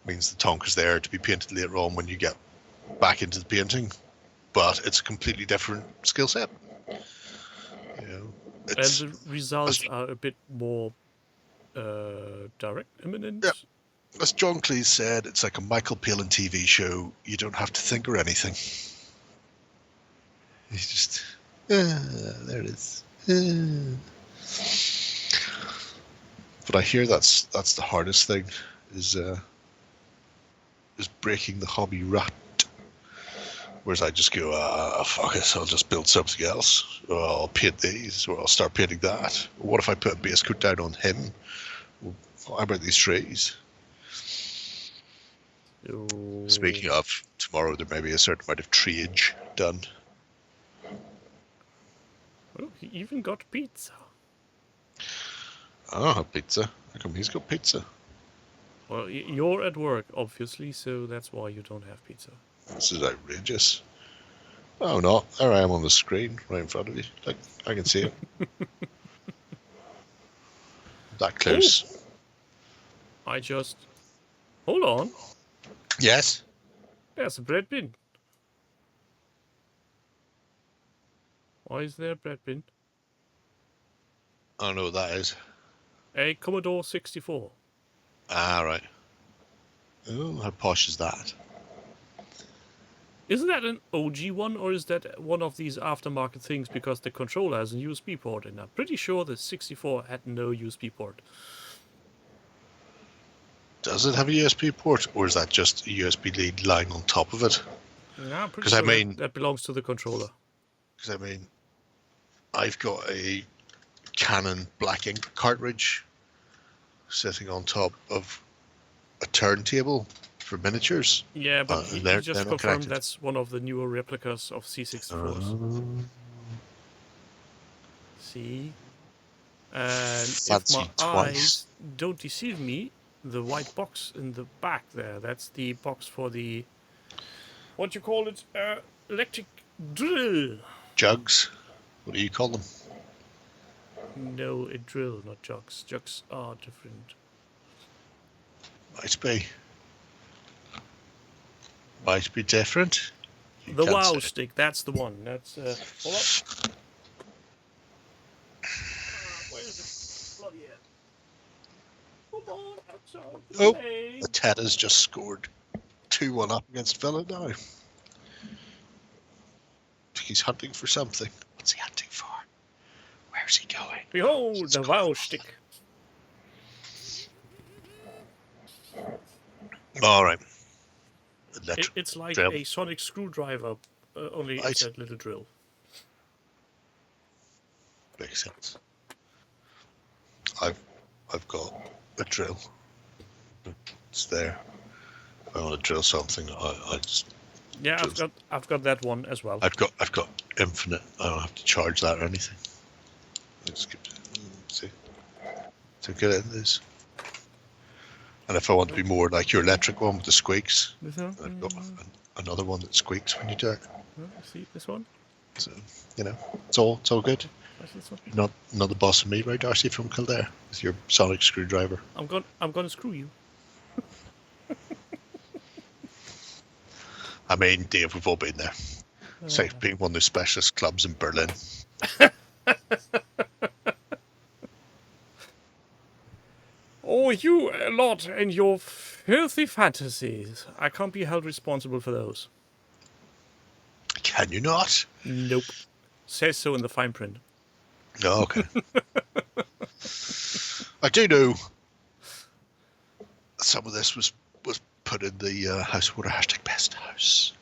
means the tonk is there to be painted later on when you get back into the painting, but it's a completely different skill set. You know, And the results are a bit more direct, imminent. Yeah. As John Cleese said, it's like a Michael Palin TV show. You don't have to think or anything. He's just, there it is. But I hear that's the hardest thing is breaking the hobby rut. Whereas I just go, fuck it, I'll just build something else. Or I'll paint these, or I'll start painting that. Or what if I put a base coat down on him? Well, how about these trees? So... Speaking of, tomorrow there may be a certain amount of treeage done. Oh, he even got pizza. I don't have pizza. How come he's got pizza? Well, you're at work, obviously, so that's why you don't have pizza. This is outrageous. Oh no, there I am on the screen, right in front of you. Like, I can see it. That close. Oh. I just... Hold on. Yes. There's a bread bin. Why is there a bread bin? I don't know what that is. A Commodore 64. Ah, right. Oh, how posh is that? Isn't that an OG one, or is that one of these aftermarket things because the controller has a USB port, and I'm pretty sure the 64 had no USB port. Does it have a USB port, or is that just a USB lead lying on top of it? Yeah, I'm pretty 'Cause sure I mean- that belongs to the controller. Because, I mean, I've got a Canon black ink cartridge sitting on top of a turntable for miniatures. Yeah, but he they're just not confirmed connected. that's one of the newer replicas of C64s. See? And if Fancy my twice. eyes don't deceive me, the white box in the back there, that's the box for the... What you call it? Electric drill. Jugs? What do you call them? No, a drill, not jugs. Jugs are different. Might be. Might be different. You The can't wow say. stick, that's the one. That's hold up. Where is it? Bloody hell. Come on, outside. Oh, Play. the Ted has just scored 2-1 up against Villa now. I think he's hunting for something. What's he hunting for? Where's he going? Behold the wow stick. All right. It's like drill. a sonic screwdriver, only it's a little drill. Makes sense. I've I've got a drill. It's there. If I want to drill something, I just Yeah, drill. I've got that one as well. I've got infinite. I don't have to charge that or anything. Let's see. So get in this. And if I want to be more like your electric one with the squeaks, I've got another one that squeaks when you do it. See this one? So it's all good. Where's this one? Not the boss of me, right, Darcy from Kildare, with your sonic screwdriver. I'm gonna screw you. I mean, Dave, we've all been there. It's like being one of those specialist clubs in Berlin. Oh, you lot and your filthy fantasies. I can't be held responsible for those. Can you not? Nope. Says so in the fine print. No, okay. I do know some of this was put in the House of Water hashtag best house.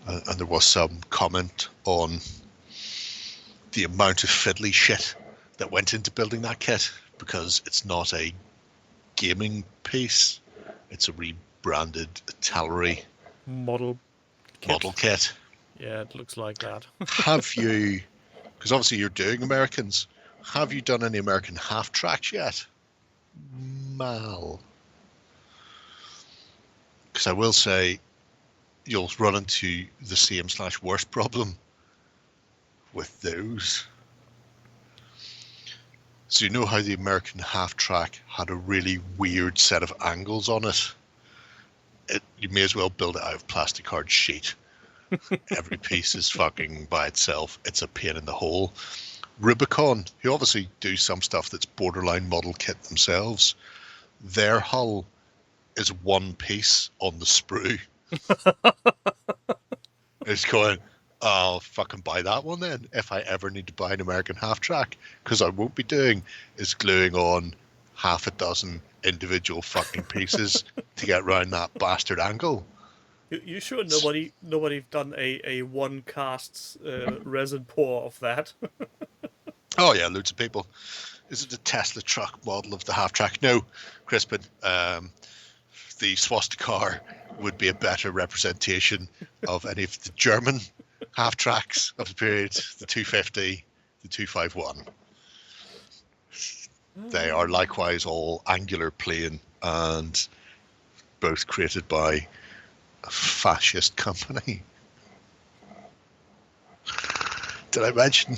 And there was some comment on the amount of fiddly shit that went into building that kit, because it's not a gaming piece, it's a rebranded artillery Model kit. Yeah, it looks like that. Have you, because obviously you're doing Americans, have you done any American half tracks yet? Mal. Because I will say, you'll run into the same/worse problem with those. So you know how the American half track had a really weird set of angles on it? You may as well build it out of plastic hard sheet. Every piece is fucking by itself. It's a pain in the hole. Rubicon, who obviously do some stuff that's borderline model kit themselves, their hull is one piece on the sprue. It's going, I'll fucking buy that one then if I ever need to buy an American half track, because I won't be doing is gluing on half a dozen individual fucking pieces to get around that bastard angle. You sure nobody done a one casts resin pour of that? Oh yeah, loads of people. Is it the Tesla truck model of the half track? No, Crispin. The swastika would be a better representation of any of the German half tracks of the period, the 250, the 251. They are likewise all angular plane and both created by a fascist company. Did I mention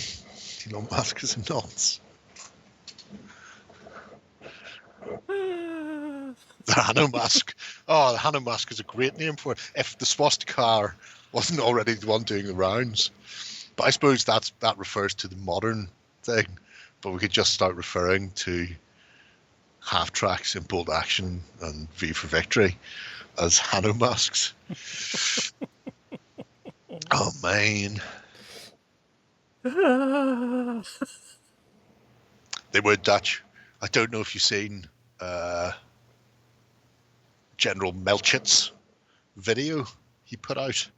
Elon Musk is a nonce? The Hanomask. Oh, the Hanomask is a great name for it. If the swastika wasn't already the one doing the rounds. But I suppose that refers to the modern thing. But we could just start referring to half tracks in Bold Action and V for Victory as Hanomasks. Oh, man. They were Dutch. I don't know if you've seen General Melchit's video he put out.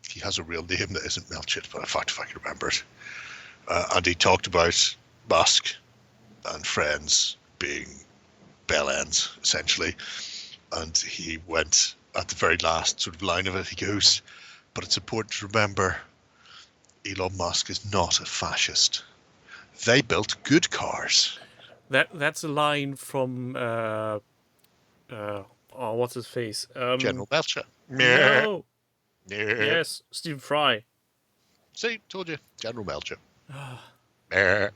He has a real name that isn't Melchit, but in fact, if I can remember it. And he talked about Musk and friends being bell ends, essentially. And he went at the very last sort of line of it, he goes, but it's important to remember Elon Musk is not a fascist. They built good cars. That's a line from what's his face? General Melcher. No. Yes, Stephen Fry. See, told you. General Melcher. And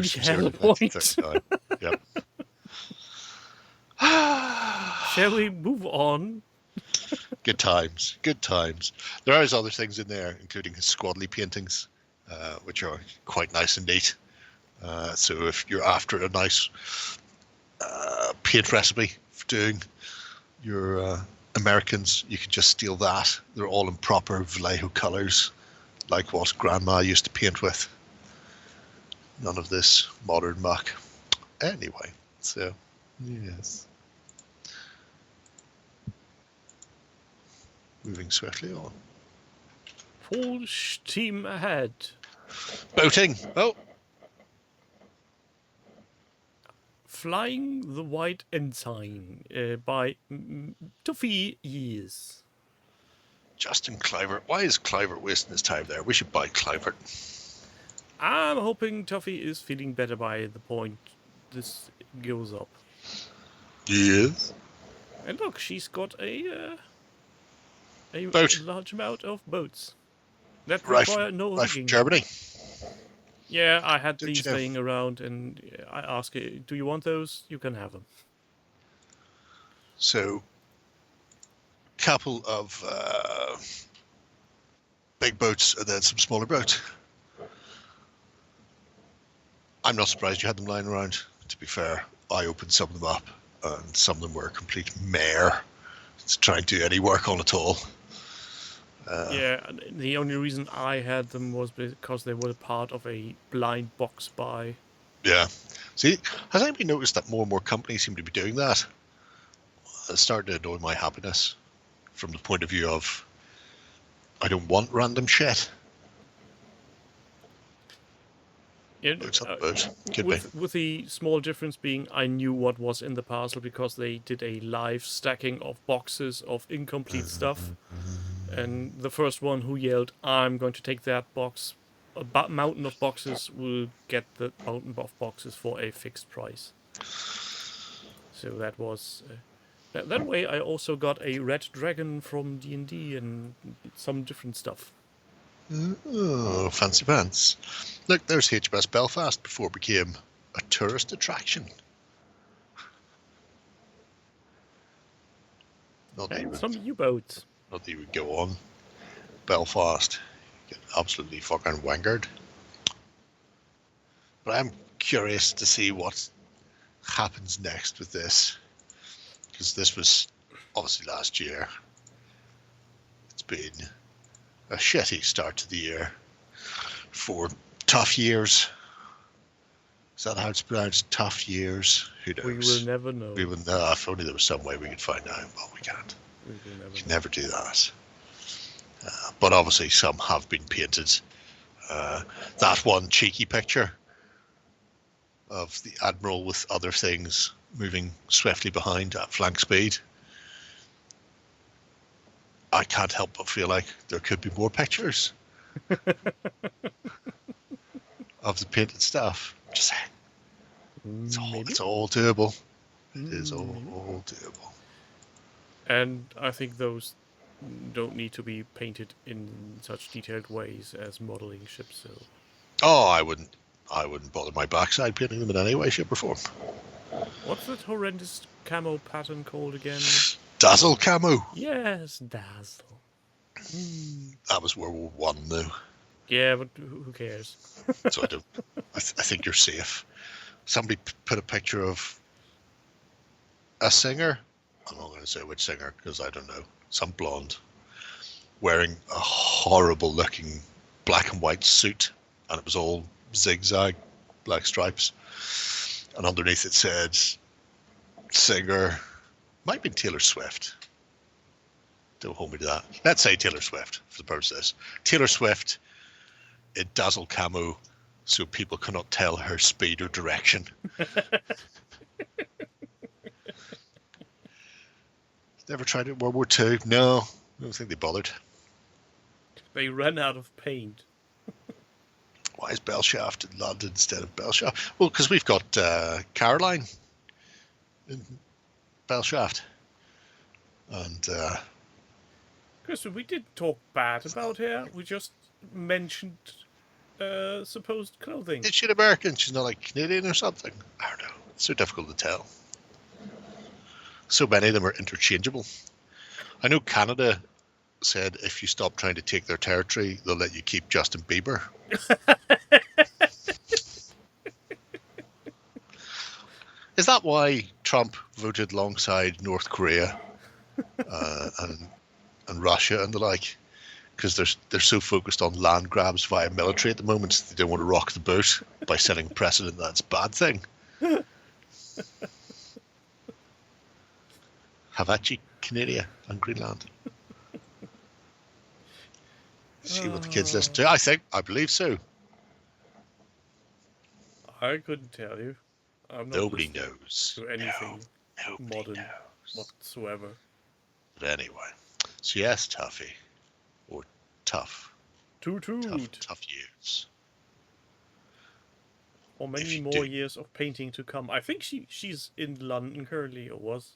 he had a point. Yep. Shall we move on? Good times. Good times. There is other things in there, including his squadly paintings, which are quite nice and neat. So if you're after a nice paint recipe for doing your Americans, you can just steal that. They're all in proper Vallejo colours, like what Grandma used to paint with. None of this modern muck. Anyway, so, yes. Moving swiftly on. Full steam ahead. Boating. Oh, Flying the White Ensign by Tuffy Years. Justin Clivert. Why is Clivert wasting his time there? We should buy Clivert. I'm hoping Tuffy is feeling better by the point this goes up. Yes. And look, she's got a Boat. large amount of boats that Right require no from rigging. Germany. Yeah, I had Don't you these know? laying around, and I asked her, do you want those? You can have them. So, couple of big boats and then some smaller boats. I'm not surprised you had them lying around. To be fair, I opened some of them up, and some of them were a complete mare to try and do any work on at all. Yeah, and the only reason I had them was because they were part of a blind box buy. Yeah. See, has anybody noticed that more and more companies seem to be doing that? It's starting to annoy my happiness from the point of view of I don't want random shit. Yeah, Boats on the boat. Could be. with the small difference being I knew what was in the parcel because they did a live stacking of boxes of incomplete stuff. And the first one who yelled, I'm going to take that box, a mountain of boxes, will get the mountain of boxes for a fixed price. So that was... that way I also got a red dragon from D&D and some different stuff. Oh, fancy pants. Look, there's HMS Belfast before it became a tourist attraction. Not that you And would, some U-boats. not that you would go on Belfast. Get absolutely fucking wangered. But I'm curious to see what happens next with this. Because this was obviously last year. It's been a shitty start to the year. 4 tough years. Is that how it's pronounced? Tough years? Who knows? We will never know. We will know. If only there was some way we could find out. Well, we can't. We will never You can know. never do that. But obviously some have been painted. That one cheeky picture of the Admiral with other things moving swiftly behind at flank speed. I can't help but feel like there could be more pictures of the painted stuff. Just saying. It's all doable. It is all doable. And I think those don't need to be painted in such detailed ways as modeling ships. So Oh, I wouldn't bother my backside painting them in any way, shape, or form. what's that horrendous camo pattern called again? Dazzle camo. Yes, Dazzle. That was World War One, though. Yeah, but who cares? So I think you're safe. Somebody put a picture of a singer. I'm not going to say which singer because I don't know. Some blonde wearing a horrible looking black and white suit, and it was all zigzag black stripes. And underneath it said singer, might be Taylor Swift. Don't hold me to that. Let's say Taylor Swift for the purpose of this. Taylor Swift in dazzle camo so people cannot tell her speed or direction. Never tried it in World War II? No, I don't think they bothered. They ran out of paint. Why is Bellshaft in London instead of Bellshaft? Well, because we've got Caroline in Bellshaft. And Chris, we didn't talk bad about her. We just mentioned supposed clothing. is she an American? She's not like Canadian or something? I don't know. It's so difficult to tell. So many of them are interchangeable. I know Canada said if you stop trying to take their territory, they'll let you keep Justin Bieber. Is that why Trump voted alongside North Korea and Russia and the like? Because they're so focused on land grabs via military at the moment, they don't want to rock the boat by setting precedent that's a bad thing. Havachi, Canada, and Greenland. See what the kids listen to. I believe so. I couldn't tell you. I'm not Nobody listening knows. to anything Nobody modern knows. whatsoever. But anyway, so yes, Tuffy, or tough Toot toot. years. Or many you more do. years of painting to come. I think she's in London currently, or was.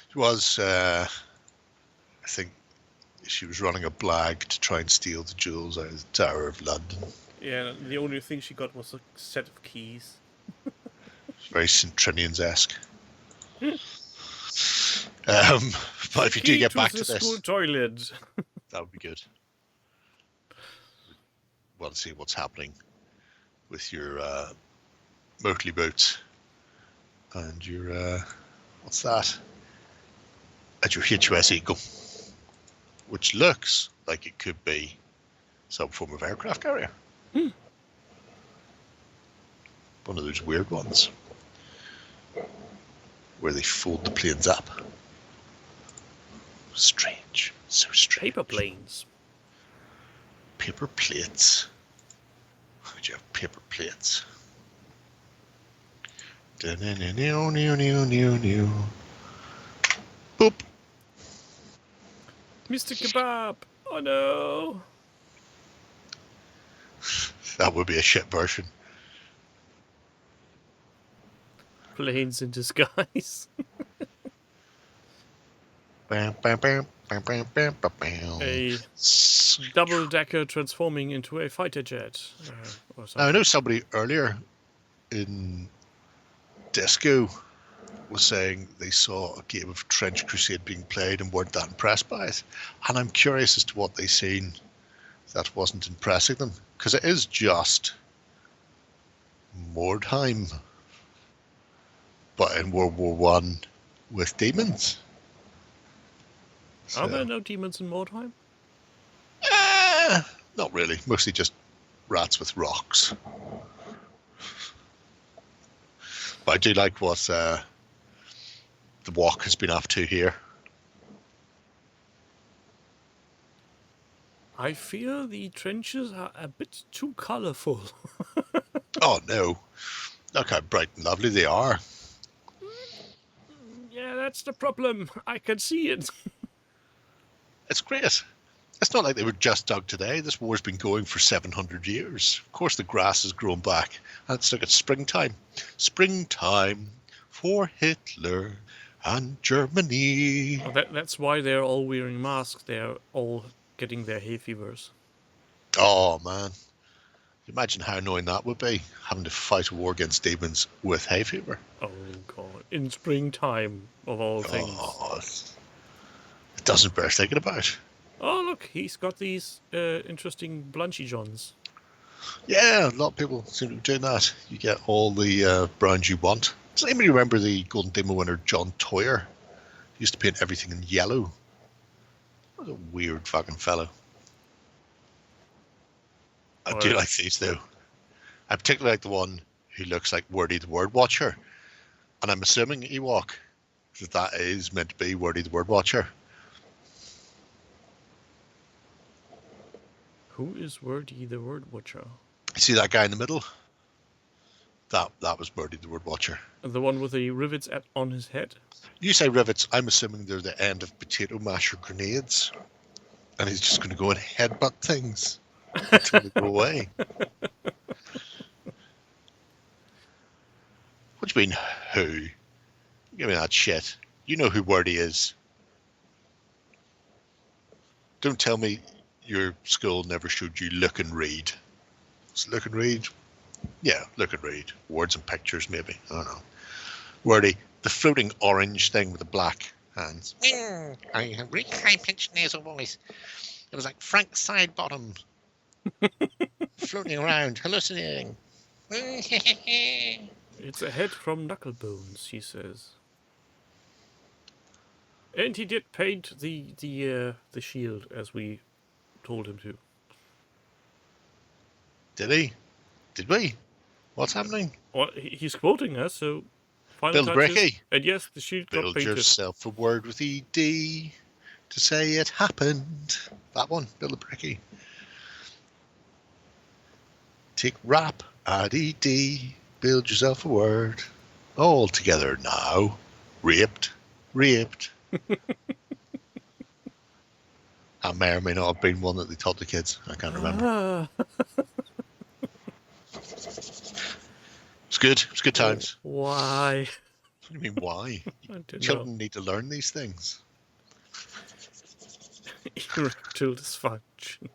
It was, I think, she was running a blag to try and steal the jewels out of the Tower of London. Yeah, the only thing she got was a set of keys. It's very St. Trinian's-esque. But if you do Key get to back the to school this, toilet. that would be good. Want to see what's happening with your Motley boots and your what's that? And your HUS Eagle, which looks like it could be some form of aircraft carrier. One of those weird ones where they fold the planes up. Strange, so strange. Paper planes. Paper plates. Would you have paper plates? Boop. Mr. Kebab. Oh no. That would be a shit version. Planes in disguise. Bam, bam, bam, bam, bam, bam, bam, bam. A double-decker transforming into a fighter jet. Or Now, I something. know somebody earlier in Disco was saying they saw a game of Trench Crusade being played and weren't that impressed by it. And I'm curious as to what they seen that wasn't impressing them. Because it is just Mordheim, but in World War One with demons. Are there no demons in Mordheim? Not really. Mostly just rats with rocks. But I do like what the walk has been up to here. I fear the trenches are a bit too colourful. Oh no. Look how bright and lovely they are. Yeah, that's the problem. I can see it. It's great. It's not like they were just dug today. This war's been going for 700 years. Of course the grass has grown back. And it's like it's springtime. Springtime for Hitler and Germany. Oh, that's why they're all wearing masks. They're all getting their hay fevers. Oh man. Imagine how annoying that would be, having to fight a war against demons with hay fever. Oh god. In springtime, of all things. Oh, it doesn't bear thinking about. Oh, look, he's got these interesting blunchy johns. Yeah, a lot of people seem to be doing that. You get all the brands you want. Does anybody remember the Golden Demo winner, John Toyer? He used to paint everything in yellow. What a weird fucking fellow. I do like these, though. I particularly like the one who looks like Wordy the Word Watcher. And I'm assuming, Ewok, that is meant to be Wordy the Word Watcher. Who is Wordy the Word Watcher? You see that guy in the middle? That was Wordy the Word Watcher. The one with the rivets on his head? You say rivets, I'm assuming they're the end of potato masher grenades. And he's just going to go and headbutt things until they go away. What do you mean, who? Give me that shit. You know who Wordy is. Don't tell me your school never showed you Look and Read. Was it Look and Read? Yeah, Look and Read. Words and pictures, maybe. I don't know. Wordy, the floating orange thing with the black hands. I have really high-pitched nasal voice. It was like Frank Sidebottom floating around, hallucinating. It's a head from Knucklebones, he says. And he did paint the shield as we told him to. Did he? Did we? What's happening? Well, he's quoting us, so final Build touches. Bricky. And yes, the shield got Build painted. yourself a word with ED to say it happened. That one, Build a Bricky. Take rap at ED. Build yourself a word. All together now. Raped. Raped. That may or may not have been one that they taught the kids. I can't remember. It's good. It's good times. Why? What do you mean, why? I don't know. Children need to learn these things. Erectile dysfunction.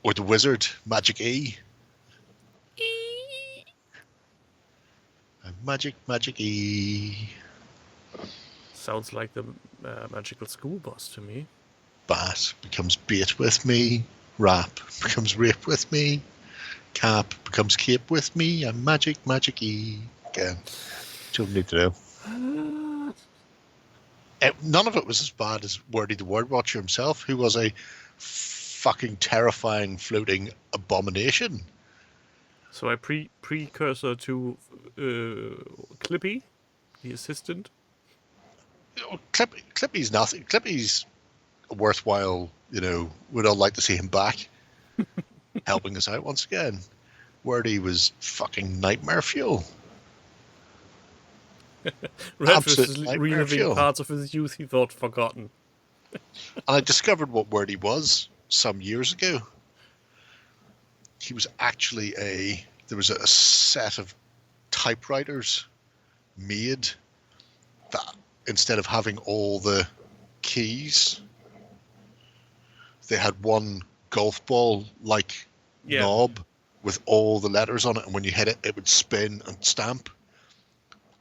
Or the wizard, Magic E. Magic E. Sounds like the magical school bus to me. Bat becomes bait with me. Rap becomes rape with me. Cap becomes cape with me. And Magic E. Again, children need to know. None of it was as bad as Wordy the Word Watcher himself, who was a fucking terrifying floating abomination. So a precursor to Clippy, the assistant. Clippy's nothing. Clippy's worthwhile. We'd all like to see him back, helping us out once again. Wordy was fucking nightmare fuel. Redford is reliving parts of his youth he thought forgotten. And I discovered what Wordy was some years ago. He was actually there was a set of typewriters made that instead of having all the keys, they had one golf ball like knob with all the letters on it, and when you hit it, it would spin and stamp.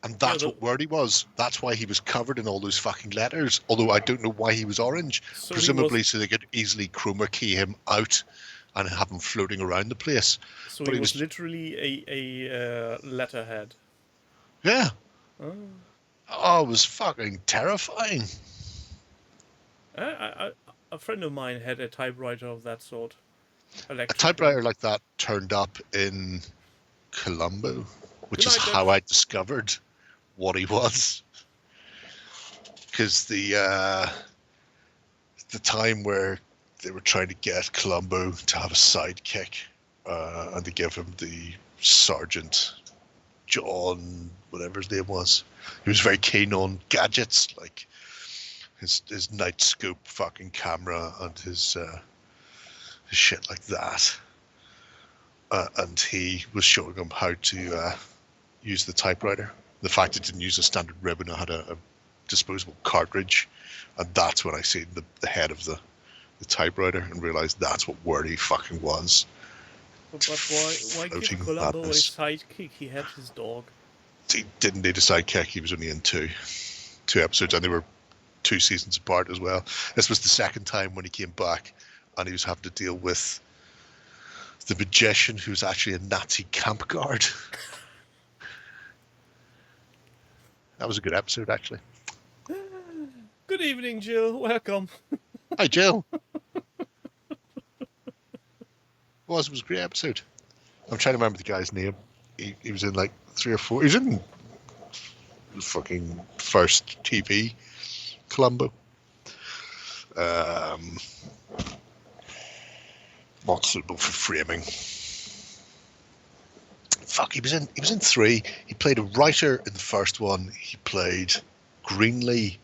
And that's what Wordy was. That's why he was covered in all those fucking letters. Although I don't know why he was orange. So presumably so they could easily chroma key him out and have him floating around the place. So he was literally a letterhead. Yeah. Oh, it was fucking terrifying. A friend of mine had a typewriter of that sort. A typewriter like that turned up in Colombo, which is how I discovered what he was. Because the time where they were trying to get Colombo to have a sidekick, and they give him the Sergeant John, whatever his name was. He was very keen on gadgets, like his night scope fucking camera and his shit like that. And he was showing him how to use the typewriter. The fact it didn't use a standard ribbon, it had a disposable cartridge, and that's when I seen the head of the typewriter and realised that's what Wordy fucking was. But why give Columbo a sidekick? He had his dog. He didn't need a sidekick. He was only in two episodes, and they were 2 seasons apart as well. This was the second time when he came back, and he was having to deal with the magician who's actually a Nazi camp guard. That was a good episode, actually. Good evening, Jill. Welcome. Hi, Jill. It was a great episode. I'm trying to remember the guy's name. He was in like 3 or 4. He was in the fucking first TV Columbo. Not suitable for framing. Fuck, he was in 3. He played a writer in the first one. He played Greenlee,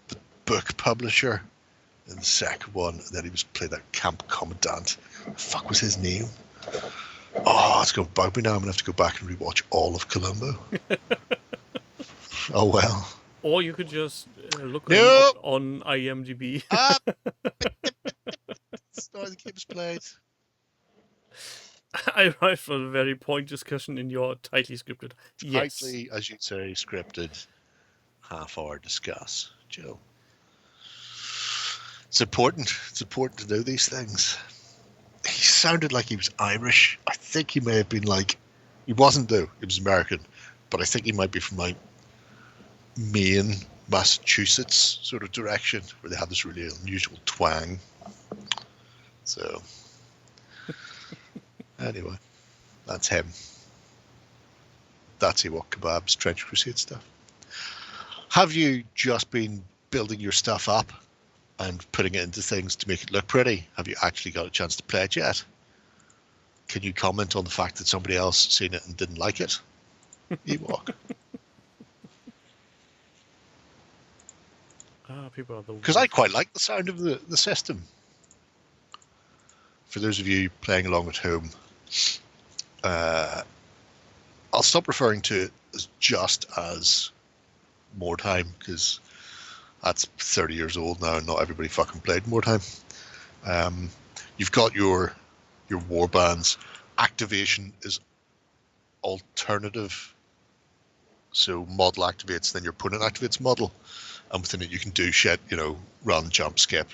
the book publisher, in the second one. And then he played that camp commandant. The fuck was his name? Oh, it's going to bug me now. I'm going to have to go back and rewatch all of Columbo. Oh, well. Or you could just look on IMDb. Story the Games Played. I write for a very point discussion in your tightly scripted. Yes. Tightly, as you'd say, scripted half-hour discuss. Joe. It's important. It's important to know these things. He sounded like he was Irish. I think he may have been like... He wasn't, though. He was American. But I think he might be from, like, Maine, Massachusetts sort of direction, where they have this really unusual twang. So... Anyway, that's him. That's Ewok Kebab's Trench Crusade stuff. Have you just been building your stuff up and putting it into things to make it look pretty. Have you actually got a chance to play it yet? Can you comment on the fact that somebody else seen it and didn't like it? Ewok. People are the Because I worst. quite like the sound of the system. For those of you playing along at home, I'll stop referring to it as just as more time, because that's 30 years old now and not everybody fucking played more time. You've got your war bands. Activation is alternative. So model activates, then your opponent activates model. And within it you can do shit, run, jump, skip,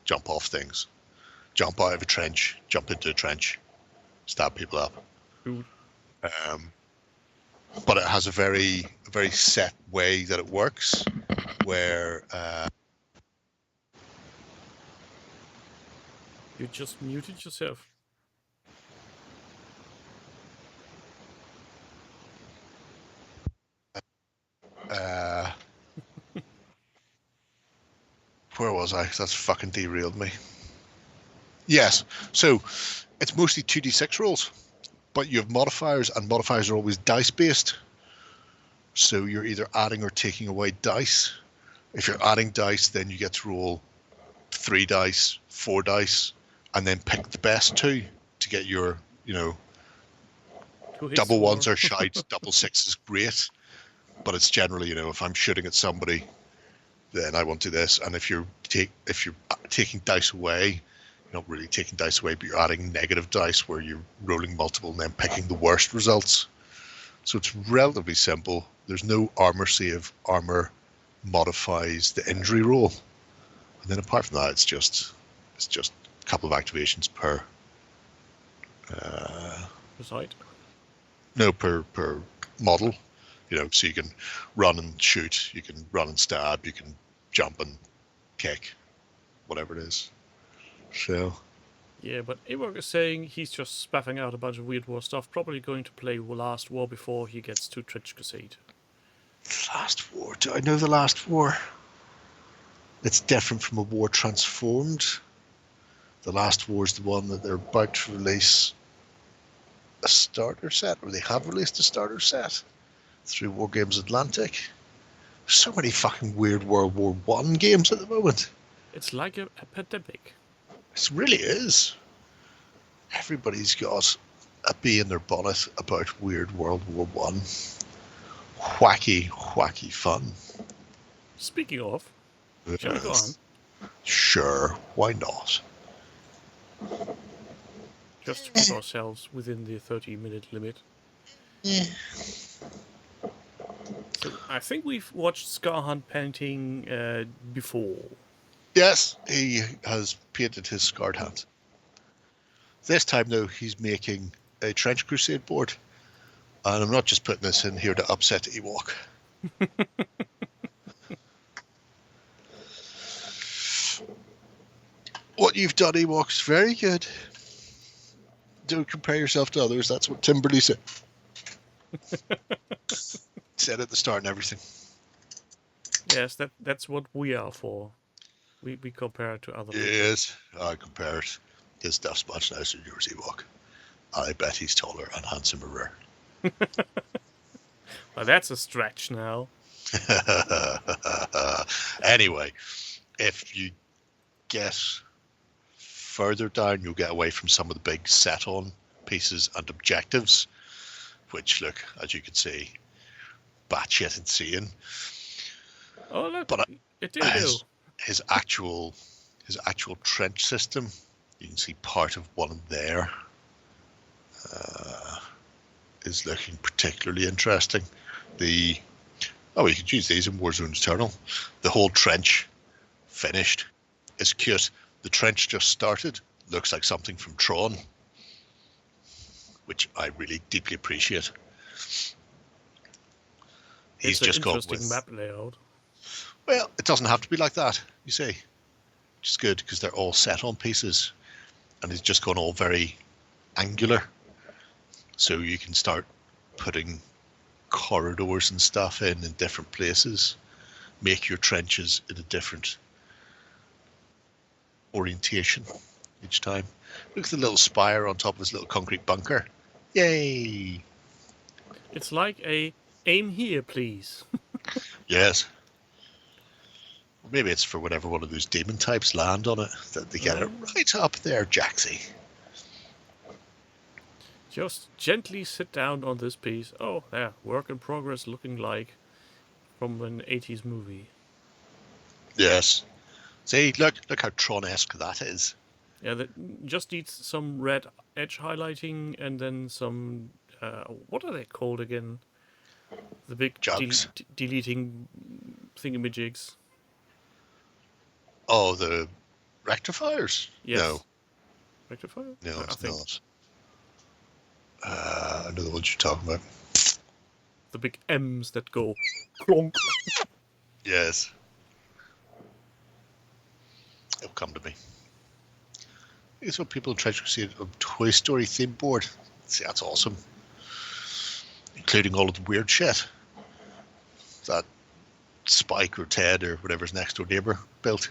jump off things. Jump out of a trench, jump into a trench, stab people up. Dude. But it has a very set way that it works, where You just muted yourself. where was I? That's fucking derailed me. Yes, so it's mostly 2d6 rolls, but you have modifiers, and modifiers are always dice based. So you're either adding or taking away dice. If you're adding dice, then you get to roll 3 dice, 4 dice, and then pick the best 2 to get your, Two hits double or- ones are shite, double 6 is great. But it's generally, if I'm shooting at somebody, then I want to do this. And if you're taking dice away, you're not really taking dice away, but you're adding negative dice where you're rolling multiple and then picking the worst results. So it's relatively simple. There's no armor save. Armor modifies the injury roll. And then apart from that, it's just a couple of activations per Side. per model. So you can run and shoot, you can run and stab, you can jump and kick, whatever it is. So Yeah, but Ewok is saying he's just spaffing out a bunch of weird war stuff, probably going to play Last War before he gets to Trench Crusade. Last War. Do I know the Last War? It's different from a War Transformed. The Last War is the one that they're about to release a starter set, or they have released a starter set through War Games Atlantic. There's so many fucking weird World War One games at the moment. It's like a epidemic. It really is. Everybody's got a bee in their bonnet about weird World War One. Wacky fun. Speaking of, shall we go on? Sure, why not? Just to keep ourselves within the 30-minute limit. Yeah. So I think we've watched Scar Hunt painting before. Yes, he has painted his scarred hand. This time, though, he's making a Trench Crusade board. And I'm not just putting this in here to upset Ewok. What you've done, Ewok, is very good. Don't compare yourself to others. That's what Timberly said. Said at the start and everything. Yes, that's what we are for. We compare it to other people. Yes, I compare it. His stuff's much nicer than yours, Ewok. I bet he's taller and handsomer. Well, that's a stretch now. Anyway, if you get further down, you'll get away from some of the big set-on pieces and objectives, which look, as you can see, batshit insane. Oh, look, But it did do. his actual trench system, you can see part of one there, is looking particularly interesting. You could use these in Warzone's Eternal. The whole trench finished is cute. The trench just started. Looks like something from Tron, which I really deeply appreciate. He's It's just an gone interesting with map layout. Well, it doesn't have to be like that, you see. Which is good because they're all set on pieces, and it's just gone all very angular. So you can start putting corridors and stuff in different places, make your trenches in a different orientation each time. Look at the little spire on top of his little concrete bunker. Yay! It's like a aim here, please. Yes. Maybe it's for whenever one of those demon types land on it, that they get it right up there, Jaxie. Just gently sit down on this piece. Oh, yeah, work in progress looking like from an 80s movie. Yes. See, look how Tron-esque that is. Yeah, that just needs some red edge highlighting and then some, what are they called again? The big Jugs. deleting thingamajigs. Oh, the rectifiers? Yes. No. Rectifier? No, I it's think not. I know the ones you're talking about. the big M's that go clonk. Yes. It'll come to me. It's what people in Treasure see a Toy Story theme board. See, that's awesome. Including all of the weird shit that Spike or Ted or whatever's next door neighbor built.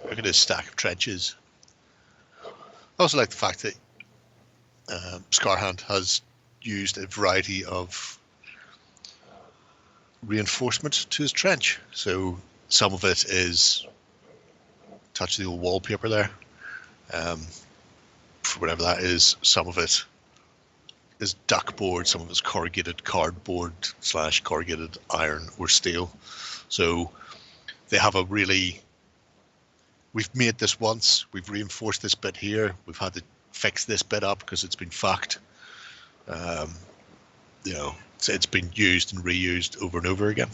Look at this stack of trenches. I also like the fact that Scarhand has used a variety of reinforcement to his trench. So some of it is touch the old wallpaper there, for whatever that is. Some of it is duckboard, some of it's corrugated cardboard / corrugated iron or steel. So they have a really, we've made this once, we've reinforced this bit here, we've had to fix this bit up because it's been fucked. You know, it's been used and reused over and over again.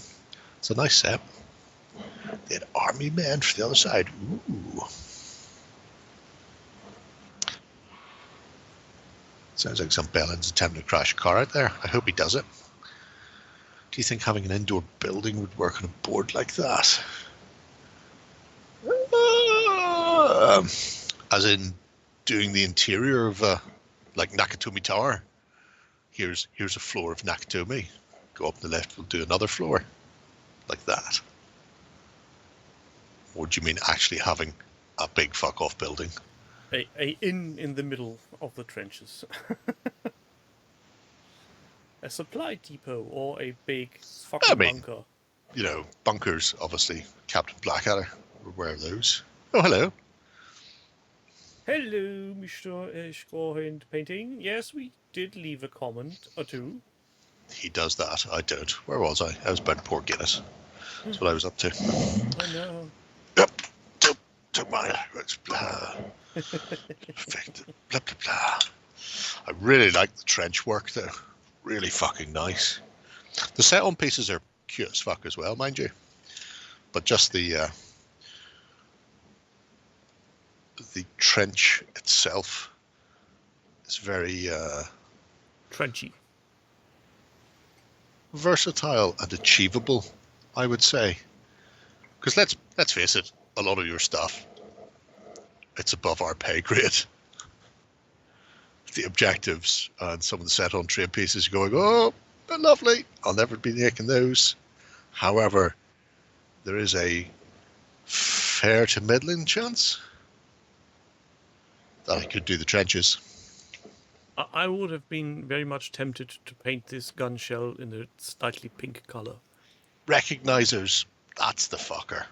It's a nice set. They had army men for the other side. Ooh. Sounds like some bellend's attempting to crash a car out there. I hope he does it. Do you think having an indoor building would work on a board like that? As in doing the interior of like Nakatomi Tower. Here's a floor of Nakatomi. Go up the left, we'll do another floor. Like that. Or do you mean actually having a big fuck off building? A inn in the middle of the trenches. A supply depot or a big fucking bunker. You know, bunkers, obviously. Captain Blackadder would wear those. Oh, hello. Hello, Mr. Scorehand Painting. Yes, we did leave a comment or two. He does that. I don't. Where was I? I was about to pour Guinness. That's what I was up to. I know. Yep. Took my blah. Perfect. Blah, blah, blah. I really like the trench work, though. Really fucking nice. The set-on pieces are cute as fuck as well, mind you. But just the trench itself is very Trenchy. versatile and achievable, I would say. Because let's face it, a lot of your stuff, it's above our pay grade. The objectives and some of the set-on trade pieces are going, oh, they're lovely. I'll never be making those. However, there is a fair to middling chance that I could do the trenches. I would have been very much tempted to paint this gun shell in a slightly pink color. Recognizers, that's the fucker.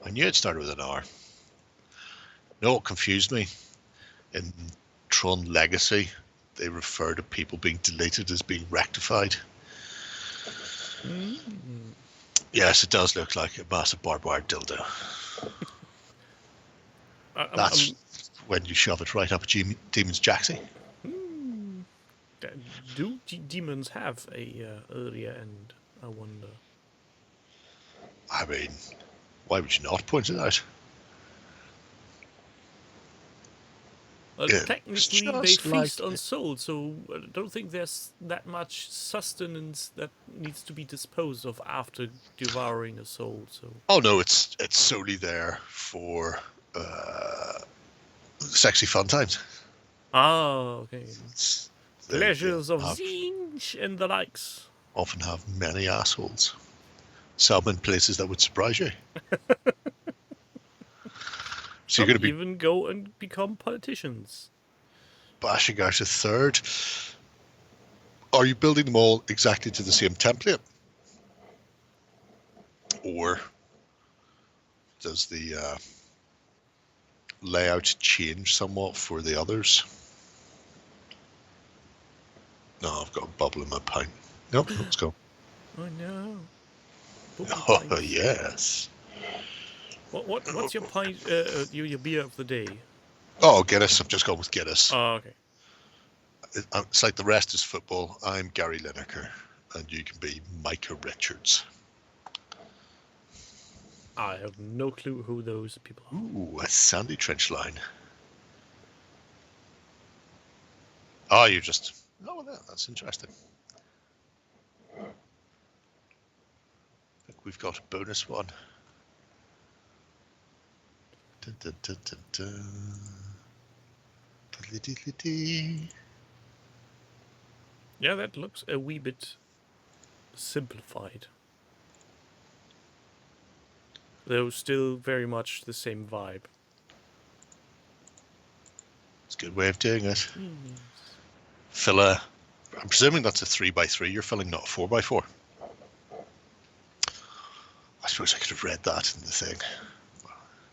I knew it started with an R. You know what confused me? In Tron Legacy, they refer to people being deleted as being rectified. Yes, it does look like a massive barbed wire dildo. That's when you shove it right up a demon's jacksie. Do demons have a earlier end, I wonder? I mean, why would you not point it out? Well, Yeah, technically, they just feast like on souls, so I don't think there's that much sustenance that needs to be disposed of after devouring a soul. So. Oh no, it's solely there for sexy fun times. Ah, okay. They Pleasures of have- zinj and the likes. often have many assholes. Some in places that would surprise you. So Some you're going to be even go and become politicians. bashing out a third. Are you building them all exactly to the same template? Or does the layout change somewhat for the others? No, I've got a bubble in my pint. Nope, let's go. Oh no. Oh, yes. What's your pint? Your beer of the day? Oh, Guinness. I've just gone with Guinness. Oh, okay. It's like the rest is football. I'm Gary Lineker, and you can be Micah Richards. I have no clue who those people are. Ooh, a sandy trench line. Oh, you just... Oh, well, that's interesting. I think we've got a bonus one. Dun, dun, dun, dun, dun. Diddly-diddly-dee. Yeah, that looks a wee bit simplified. Though still very much the same vibe. It's a good way of doing it. Mm. Fill a... I'm presuming that's a 3x3 you're filling, not a 4x4. I suppose I could have read that in the thing.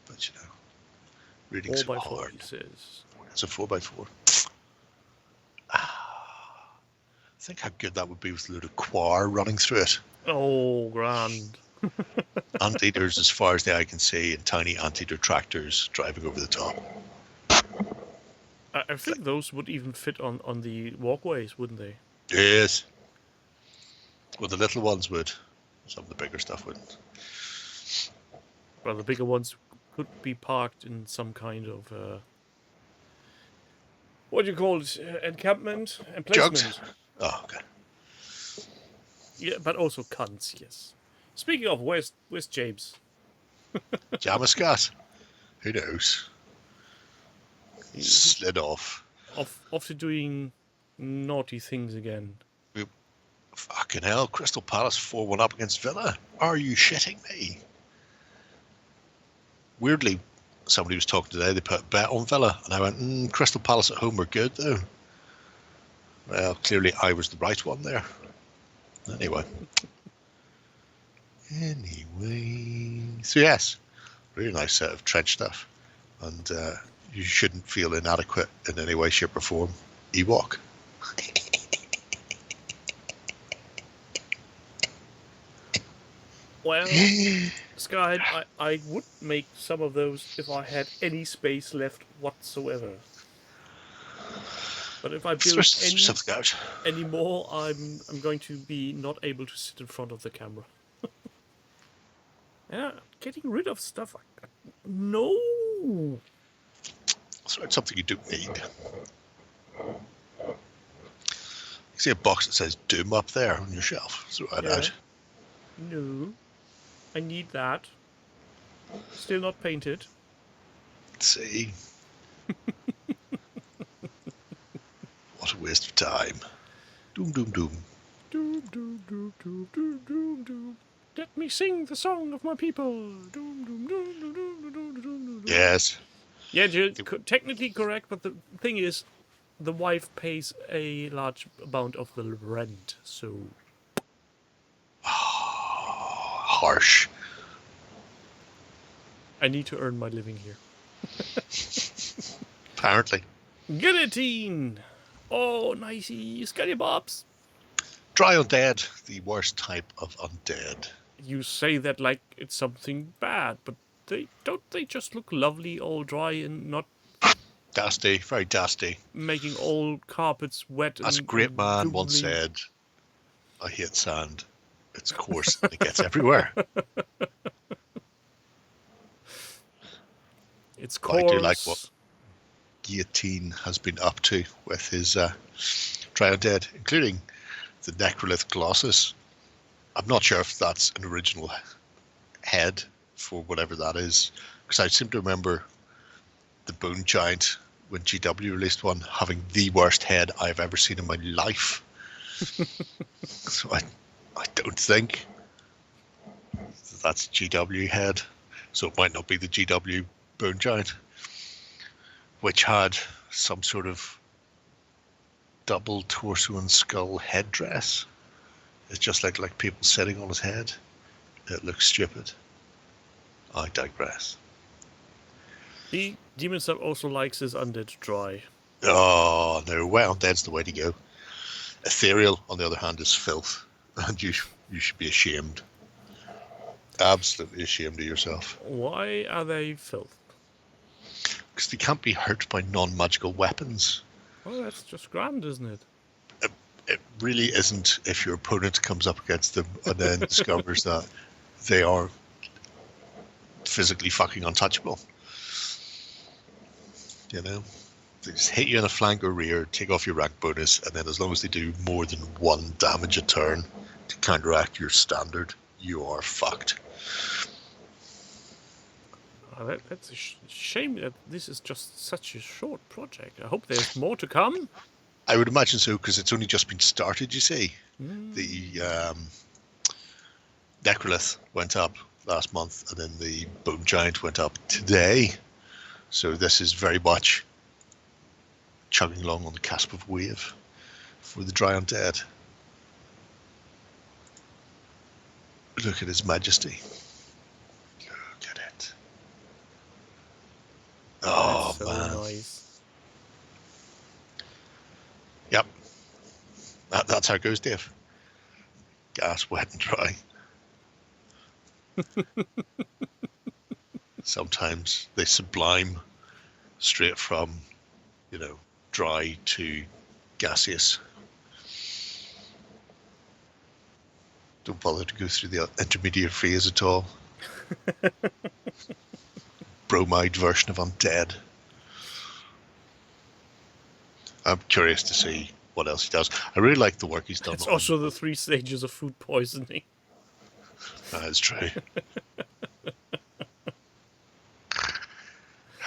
But, you know, reading's so 4x4, hard. he says. It's a 4x4. Think how good that would be with a load of quar running through it. Oh, grand. Anteaters as far as the eye can see, and tiny anteater tractors driving over the top. I think those would even fit on the walkways, wouldn't they? Yes. Well, the little ones would. Some of the bigger stuff wouldn't. Well, the bigger ones could be parked in some kind of what do you call it? Encampment? Emplacement. Jugs? Oh, okay. Yeah, but also cunts, yes. Speaking of, where's James? Jamascat. Who knows? He's Slid off. off to doing naughty things again. Fucking hell, Crystal Palace 4-1 up against Villa. Are you shitting me? Weirdly, somebody was talking today, they put a bet on Villa, and I went, Crystal Palace at home were good, though. Well, clearly I was the right one there. Anyway. So yes, really nice set of trench stuff. And you shouldn't feel inadequate in any way, shape or form. Ewok. Well, Sky, I would make some of those if I had any space left whatsoever. But if I build any more, I'm going to be not able to sit in front of the camera. Yeah, getting rid of stuff. No. So it's something you don't need. You see a box that says Doom up there on your shelf. Throw it out. No. I need that. Still not painted. Let's see. What a waste of time. Doom, doom, doom. Doom, doom, doom, doom, doom, doom, doom. Let me sing the song of my people. Doom, doom, doom, doom, doom, doom, doom, doom. Yes. Yeah, technically correct, but the thing is, the wife pays a large amount of the rent, so... Harsh. I need to earn my living here. Apparently. Guillotine! Oh, nicey. Scullybobs. Dry undead, the worst type of undead. You say that like it's something bad, but they just look lovely, all dry and not Dusty, very dusty. making all carpets wet. As a great man once said, I hate sand. It's coarse and it gets everywhere. It's But coarse. I do like what Guillotine has been up to with his Dry Undead, including the Necrolith Colossus. I'm not sure if that's an original head for whatever that is, because I seem to remember the Bone Giant, when GW released one, having the worst head I've ever seen in my life. So I don't think. That's GW head. So it might not be the GW Bone Giant, which had some sort of double torso and skull headdress. It's just like people sitting on his head. It looks stupid. I digress. The Demon Sub also likes his undead dry. Oh, no. Well, that's the way to go. Ethereal, on the other hand, is filth. And you should be ashamed. Absolutely ashamed of yourself. Why are they filth? Because they can't be hurt by non-magical weapons. Well, that's just grand, isn't it? It really isn't if your opponent comes up against them and then discovers that they are physically fucking untouchable. You know? They just hit you in the flank or rear, take off your rank bonus, and then as long as they do more than 1 damage a turn to counteract your standard, you are fucked. That's a shame that this is just such a short project. I hope there's more to come. I would imagine so, because it's only just been started, you see. The Necrolith went up last month, and then the Bone Giant went up today. So this is very much chugging along on the cusp of wave for the Dry Undead. Look at His Majesty. Look at it. Oh, That's so man. nice. Yep. That's how it goes, Dave. Gas, wet and dry. Sometimes they sublime straight from, dry to gaseous. Don't bother to go through the intermediate phase at all. Bromide version of undead. I'm curious to see what else he does. I really like the work he's done. It's also the 3 stages of food poisoning. That is true.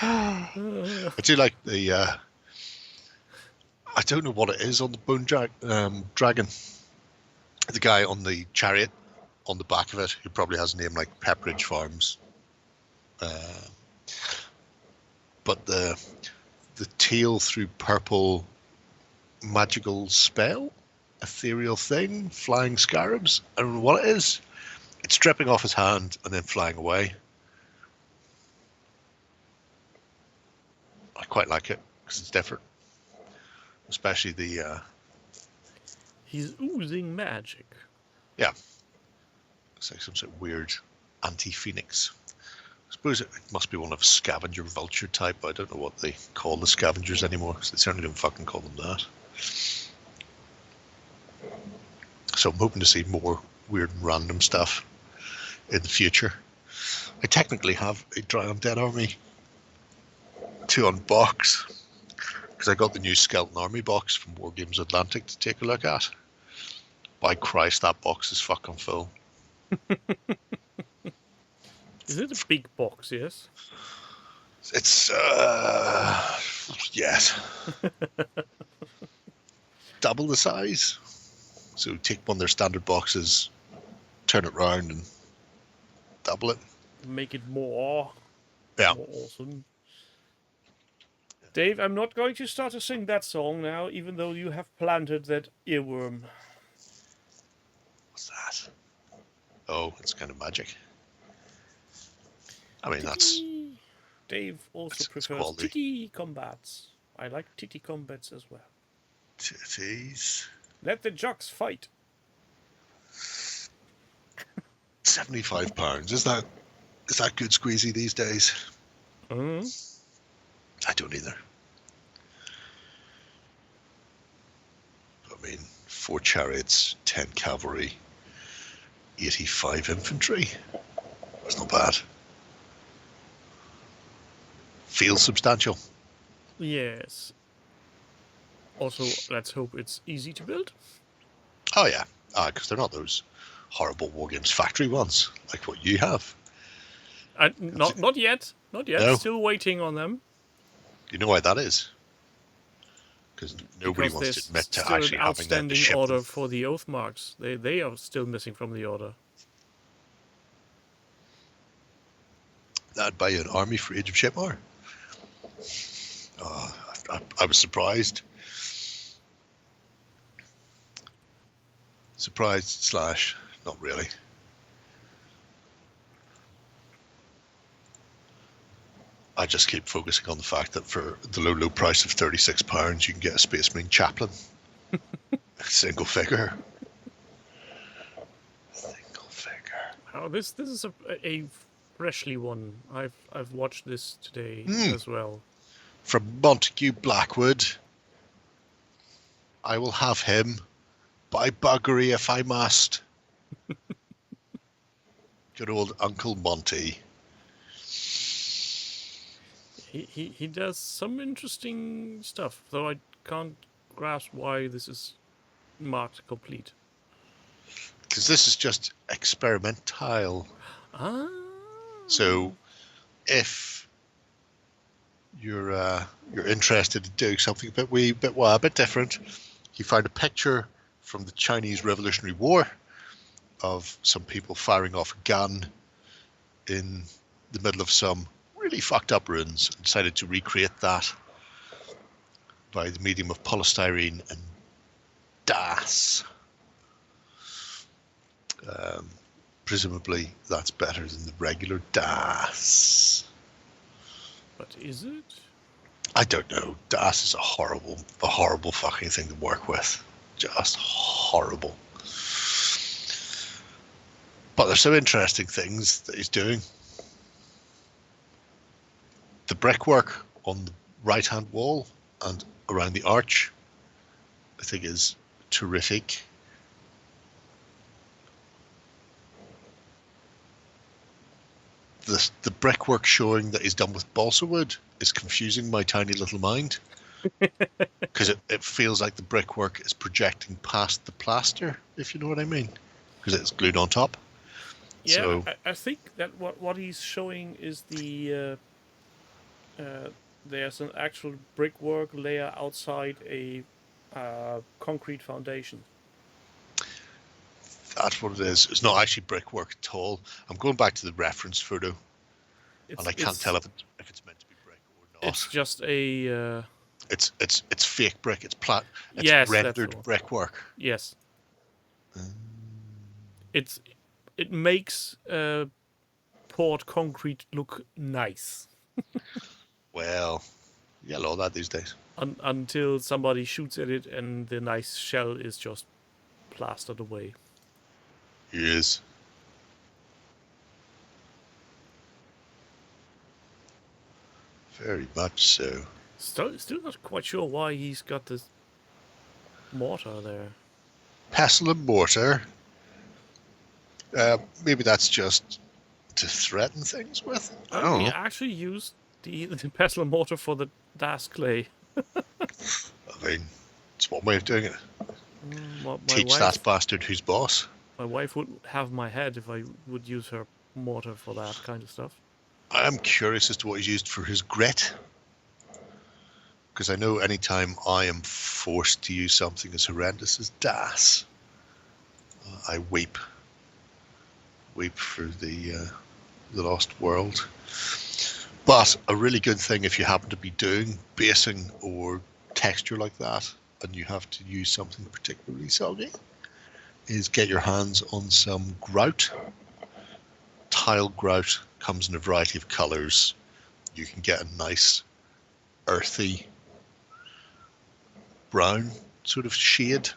I do like the... I don't know what it is on the Bone Dragon. The guy on the chariot on the back of it, who probably has a name like Pepperidge Farms. But the teal through purple magical spell, ethereal thing, flying scarabs. I don't know what it is. It's stripping off his hand and then flying away. I quite like it because it's different, especially the. He's oozing magic. Yeah, it's like some sort of weird anti-phoenix. I suppose it must be one of scavenger vulture type, but I don't know what they call the scavengers anymore, because they certainly don't fucking call them that. So I'm hoping to see more weird and random stuff in the future. I technically have a Dry Undead army to unbox, because I got the new Skeleton Army box from Wargames Atlantic to take a look at. By Christ, that box is fucking full. Is it a big box, yes? It's, yes. Double the size. So take one of their standard boxes, turn it round and double it. Make it more, Yeah. more awesome. Dave, I'm not going to start to sing that song now, even though you have planted that earworm. What's that? Oh, it's kind of magic. I mean, that's... Dave also That's prefers quality. titty combats. I like titty combats as well. Titties. Let the jocks fight. £75. Is that good squeezy these days? Mm-hmm. I don't either. I mean, 4 chariots, 10 cavalry, 85 infantry. That's not bad. Feels substantial. Yes. Also, let's hope it's easy to build. Oh yeah, because they're not those horrible Wargames factory ones like what you have. Not yet. Not yet. No. Still waiting on them. You know why that is? Because nobody Because wants to there's admit to still actually an having them to outstanding ship order them. for the oath marks. They are still missing from the order. I'd buy you an army for Age of Shipmar. I was surprised. Surprised / not really. I just keep focusing on the fact that for the low price of £36, you can get a Space Marine chaplain. Single figure. Oh, this is a freshly one. I've watched this today as well. From Montague Blackwood. I will have him. By buggery if I must. Good old Uncle Monty. He does some interesting stuff, though I can't grasp why this is marked complete. Because this is just experimental. Ah. So if you're interested in doing something a bit different, you find a picture from the Chinese Revolutionary War of some people firing off a gun in the middle of some really fucked up ruins, and decided to recreate that by the medium of polystyrene and DAS. Presumably that's better than the regular DAS. But is it? I don't know. DAS is a horrible fucking thing to work with. Just horrible. But there's some interesting things that he's doing. The brickwork on the right-hand wall and around the arch, I think, is terrific. The brickwork showing that he's done with balsa wood is confusing my tiny little mind, because it feels like the brickwork is projecting past the plaster, if you know what I mean, because it's glued on top. Yeah, So, I think that what he's showing is the there's an actual brickwork layer outside a concrete foundation. that's what it is. It's not actually brickwork at all. I'm going back to the reference photo, and I can't tell if it's meant to be brick or not. It's just a. It's fake brick. It's yes, rendered brickwork. Yes. It makes poured concrete look nice. Well, you get all that these days. Until somebody shoots at it and the nice shell is just plastered away. Yes. Very much so. Still not quite sure why he's got this mortar there. Pestle and mortar. Maybe that's just to threaten things with. I don't He know. actually used the pestle and mortar for the Das clay. I mean, it's one way of doing it. My Teach wife, that bastard who's boss. My wife would have my head if I would use her mortar for that kind of stuff. I am curious as to what he's used for his grit. Because I know anytime I am forced to use something as horrendous as DAS, I weep. Weep for the lost world. But a really good thing if you happen to be doing basing or texture like that, and you have to use something particularly soggy, is get your hands on some grout. Tile grout comes in a variety of colours. You can get a nice earthy brown sort of shade,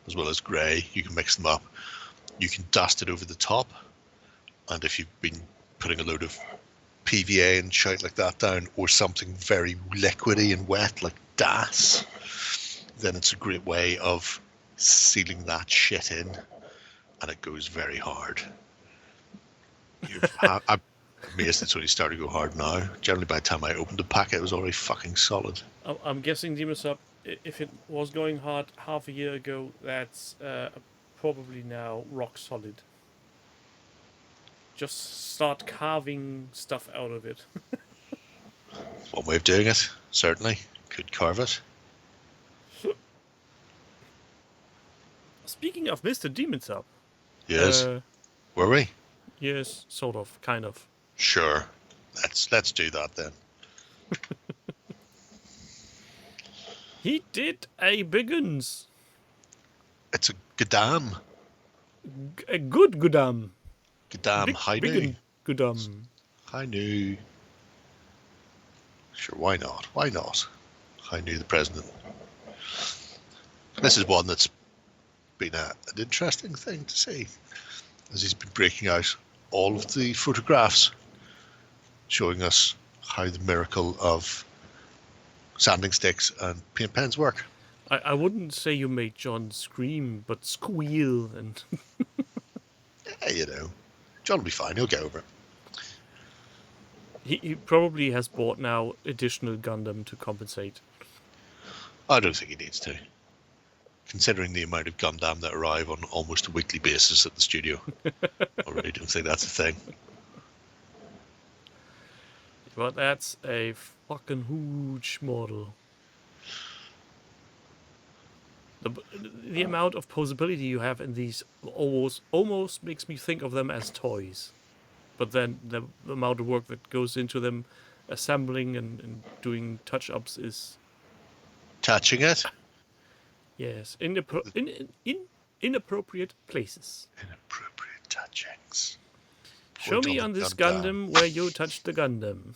as well as grey. You can mix them up. You can dust it over the top, and if you've been putting a load of PVA and shit like that down, or something very liquidy and wet like DAS, then it's a great way of sealing that shit in, and it goes very hard. I'm amazed it's only started to go hard now. Generally, by the time I opened the packet, it was already fucking solid. I'm guessing, Demon's Up, if it was going hard half a year ago, that's probably now rock solid. Just start carving stuff out of it. One way of doing it, certainly. Could carve it. Speaking of Mr. Demon's Up. Yes. Were we? Yes, sort of, kind of. Sure. Let's do that then. He did a big uns. It's a Gadam. A good Gudam. Gadam High Big New. Gudam. High New. Sure, why not? Why not? High New the president. This is one that's been an interesting thing to see, as he's been breaking out all of the photographs showing us how the miracle of sanding sticks and paint pens work. I wouldn't say you made John scream, but squeal and Yeah, you know, John will be fine. He'll get over it. he probably has bought now additional Gundam to compensate. I don't think he needs to, considering the amount of Gundam that arrive on almost a weekly basis at the studio. I really don't think that's a thing. But that's a fucking huge model. The amount of possibility you have in these almost makes me think of them as toys. But then the amount of work that goes into them assembling and doing touch-ups is... Touching it? Yes, inappropriate places. Inappropriate touchings. Show me on this Gundam where you touched the Gundam.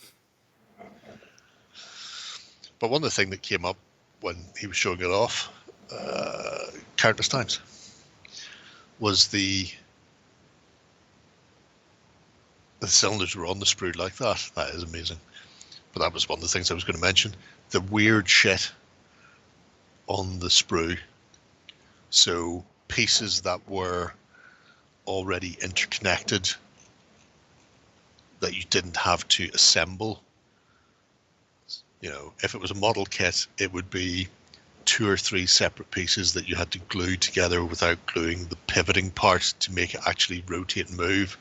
But one of the things that came up when he was showing it off, countless times, was the cylinders were on the sprue like that. That is amazing. But that was one of the things I was going to mention. The weird shit on the sprue. So pieces that were already interconnected that you didn't have to assemble. You know, if it was a model kit, it would be 2 or 3 separate pieces that you had to glue together without gluing the pivoting part to make it actually rotate and move.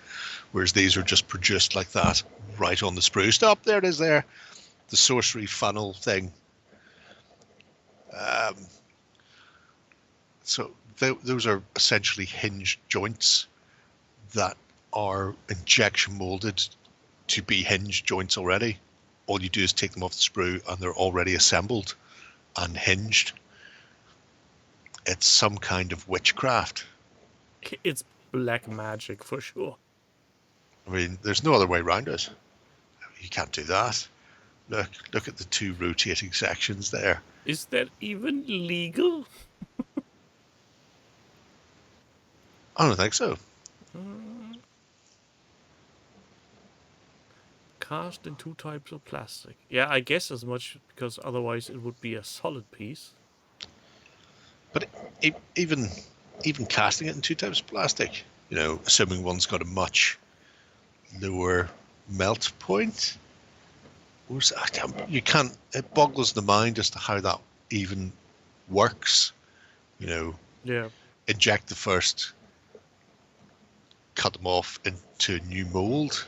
Whereas these are just produced like that, right on the sprue. Stop, there it is there. The sorcery funnel thing. So those are essentially hinged joints that are injection molded to be hinged joints already. All you do is take them off the sprue and they're already assembled and hinged. It's some kind of witchcraft. It's black magic for sure. I mean, there's no other way around it. You can't do that. Look at the 2 rotating sections there. Is that even legal? I don't think so. Cast in 2 types of plastic. Yeah, I guess as much, because otherwise it would be a solid piece. But even casting it in 2 types of plastic, you know, assuming one's got a much lower melt point, you can't. It boggles the mind as to how that even works. You know, Yeah. inject the first, cut them off into a new mold,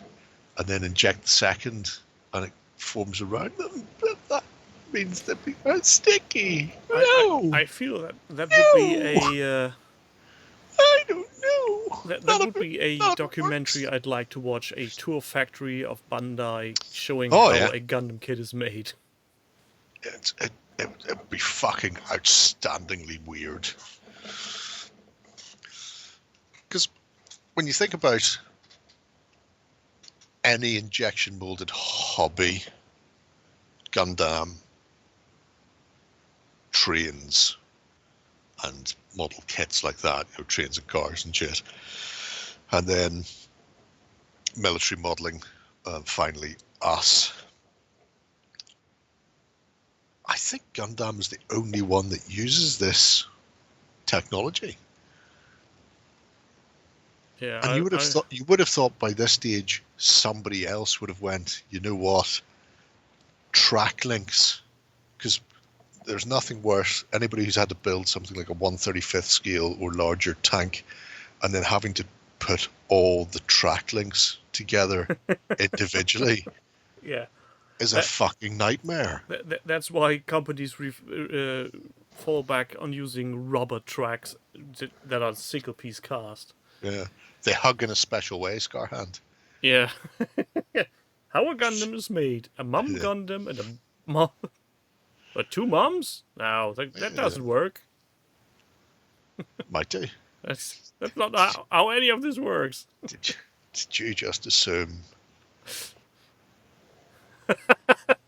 and then inject the second, and it forms around them. That means they're being sticky. No, I feel that would be a I don't know. that would be a documentary I'd like to watch. A tour factory of Bandai showing Oh, how yeah. a Gundam kit is made. It'd be fucking outstandingly weird. Because when you think about any injection molded hobby, Gundam, trains, and model kits like that, you know, trains and cars and shit, and then military modeling, and finally us. I think Gundam is the only one that uses this technology. Yeah, And you would have thought by this stage somebody else would have went, you know what, track links, because there's nothing worse. Anybody who's had to build something like a 1/35th scale or larger tank, and then having to put all the track links together individually, yeah. is a fucking nightmare. That's why companies fall back on using rubber tracks that are single piece cast. Yeah, they hug in a special way, Scarhand. Yeah. How More Gundams made. A mum Gundam and a mom. But 2 mums? No, that doesn't work. Might do. That's not how any of this works. Did you just assume that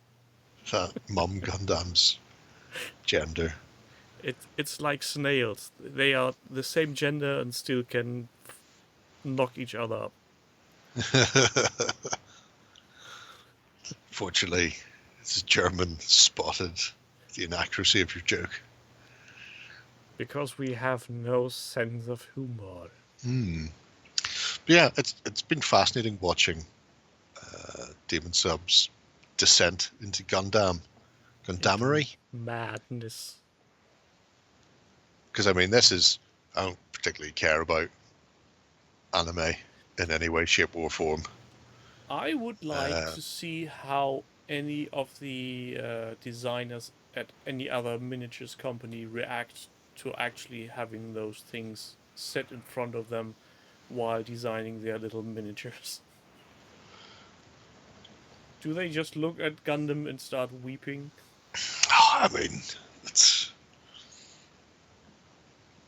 Mum Gundam's gender? It's like snails. They are the same gender and still can knock each other up. Fortunately, it's German spotted the inaccuracy of your joke. Because we have no sense of humor. But yeah, it's been fascinating watching Demon Sub's descent into Gundamery. Madness. Because I mean, I don't particularly care about anime in any way, shape, or form. I would like to see how any of the designers at any other miniatures company react to actually having those things set in front of them while designing their little miniatures. Do they just look at Gundam and start weeping? I mean, it's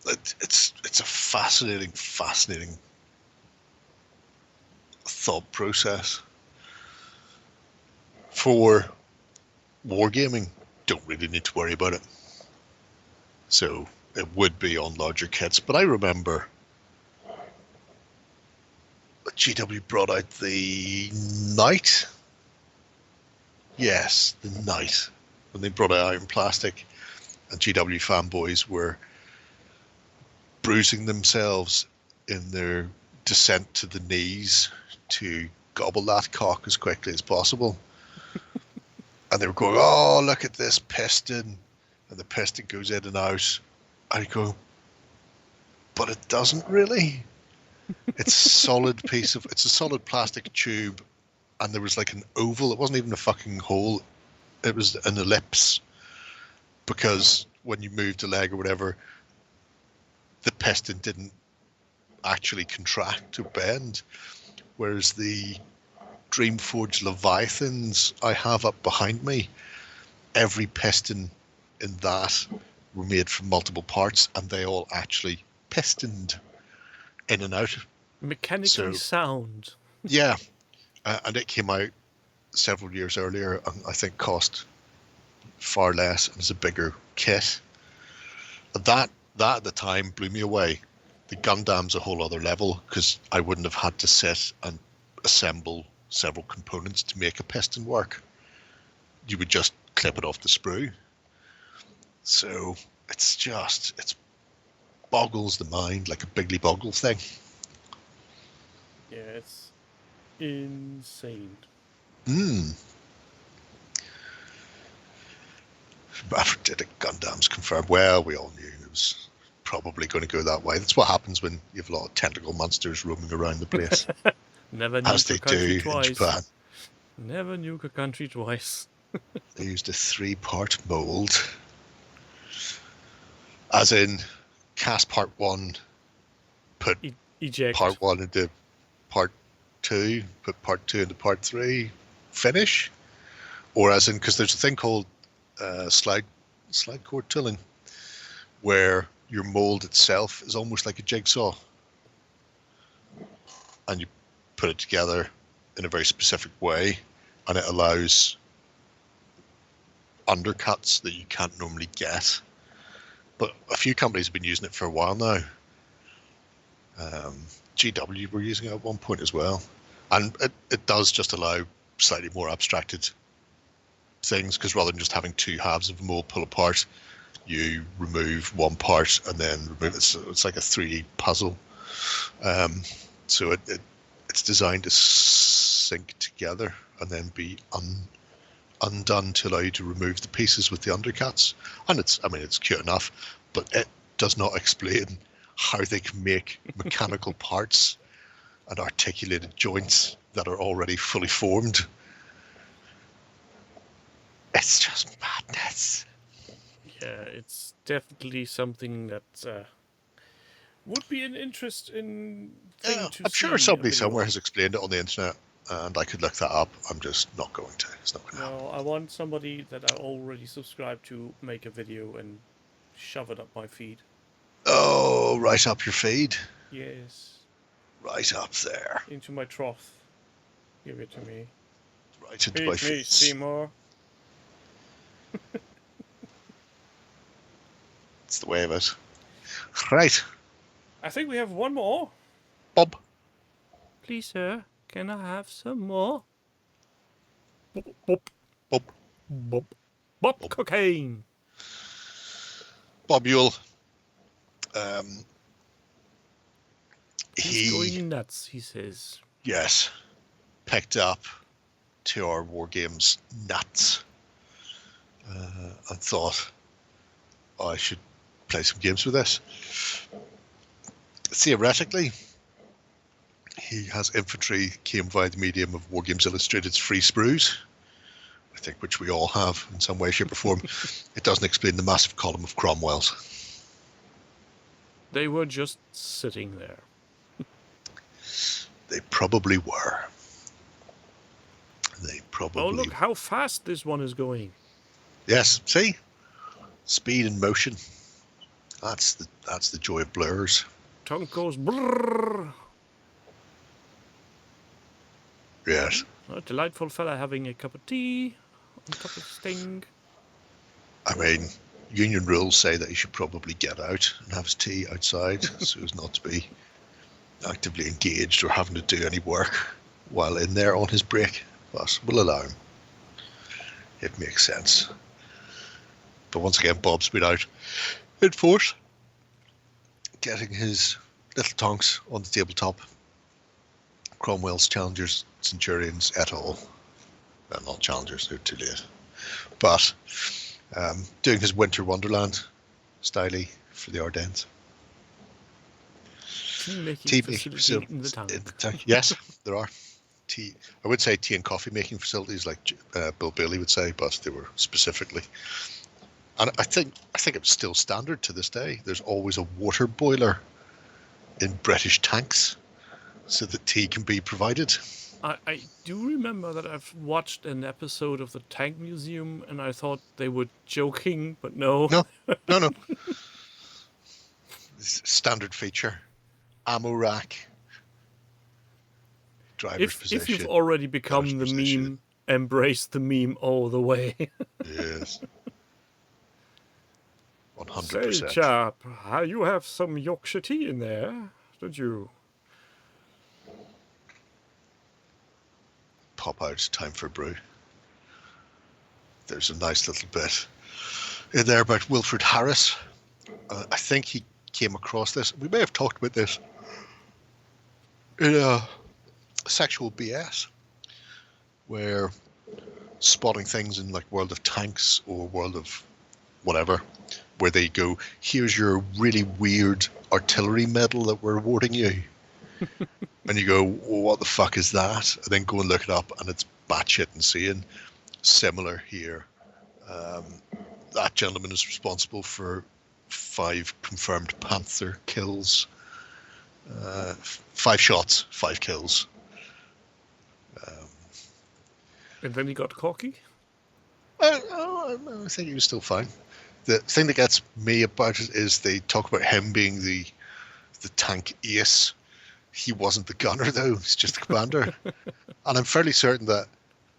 a fascinating thought process. For wargaming, don't really need to worry about it. So it would be on larger kits. But I remember GW brought out the Knight. Yes, the Knight. When they brought it out in plastic, and GW fanboys were bruising themselves in their descent to the knees to gobble that cock as quickly as possible. And they were going, oh, look at this piston. And the piston goes in and out. I go, but it doesn't really. It's it's a solid plastic tube. And there was like an oval. It wasn't even a fucking hole. It was an ellipse. Because when you moved a leg or whatever, the piston didn't actually contract or bend. Whereas the Dreamforge Leviathans I have up behind me, every piston in that were made from multiple parts, and they all actually pistoned in and out. Mechanically sound. Yeah, and it came out several years earlier, and I think cost far less and was a bigger kit. That at the time blew me away. The Gundam's a whole other level, because I wouldn't have had to sit and assemble several components to make a piston work. You would just clip it off the sprue. So it boggles the mind, like a Biggly Boggle thing. Yeah, it's insane. Did it Gundam's confirmed? Well, we all knew it was probably going to go that way. That's what happens when you have a lot of tentacle monsters roaming around the place. Never as nuke they a country do twice. in Japan. Never nuke a country twice. They used a 3-part mold. As in, cast part 1, put Eject. part 1 into part 2, put part 2 into part 3, finish? Or as in, because there's a thing called slide core tooling, where your mold itself is almost like a jigsaw. And you put it together in a very specific way, and it allows undercuts that you can't normally get. But a few companies have been using it for a while now. GW were using it at one point as well. And it does just allow slightly more abstracted things, because rather than just having 2 halves of a mold pull apart, you remove one part and then remove it. So it's like a 3D puzzle. So it's designed to sync together and then be undone to allow you to remove the pieces with the undercuts. And it's cute enough, but it does not explain how they can make mechanical parts and articulated joints that are already fully formed. It's just madness. Yeah, it's definitely something that would be an interesting thing to see. I'm sure somebody somewhere has explained it on the internet, and I could look that up. I'm just not going to. It's not going to happen. No, I want somebody that I already subscribed to make a video and shove it up my feed. Oh, right up your feed. Yes. Right up there. Into my trough. Give it to me. Right into my Feed me, face. Seymour. It's the way of it. Right. I think we have one more. Bob. Please, sir, can I have some more? Bop, bop, Bob. bop. Bop cocaine. Bob Yule. He's going nuts, he says. Yes, picked up 2-hour war games nuts. And thought, I should play some games with this. Theoretically, he has infantry came via the medium of War Games Illustrated's free sprues, I think, which we all have in some way, shape or form. It doesn't explain the massive column of Cromwells. They were just sitting there. They probably were. They probably. Oh, look how fast this one is going. Yes, see? Speed and motion. That's the joy of blurs. Tongue goes brrrr. Yes. A delightful fella having a cup of tea on top of Sting. I mean, union rules say that he should probably get out and have his tea outside so as not to be actively engaged or having to do any work while in there on his break. But we'll allow him. It makes sense. But once again, Bob's been out in force, getting his little tonks on the tabletop. Cromwell's Challengers, Centurions et al. Well, not Challengers, they're too late. But doing his Winter Wonderland styley for the Ardennes. Tea-making facility in the tank. Yes, there are. I would say tea and coffee making facilities like Bill Bailey would say, but they were specifically. And I think it was still standard to this day. There's always a water boiler in British tanks so that tea can be provided. I do remember that I've watched an episode of the Tank Museum and I thought they were joking, but no. No. Standard feature. Ammo rack. Driver's position. If you've already become the meme, embrace the meme all the way. Yes. 100%. Say, chap, you have some Yorkshire tea in there, don't you? Pop out, time for a brew. There's a nice little bit in there about Wilfred Harris. I think he came across this. We may have talked about this in Sexual BS, where spotting things in like World of Tanks or World of whatever, where they go, here's your really weird artillery medal that we're awarding you. And you go, well, what the fuck is that? And then go and look it up, and it's batshit insane. Similar here. That gentleman is responsible for 5 confirmed Panther kills. 5 shots, 5 kills. And then he got cocky? I think he was still fine. The thing that gets me about it is they talk about him being the tank ace. He wasn't the gunner, though. He's just the commander. And I'm fairly certain that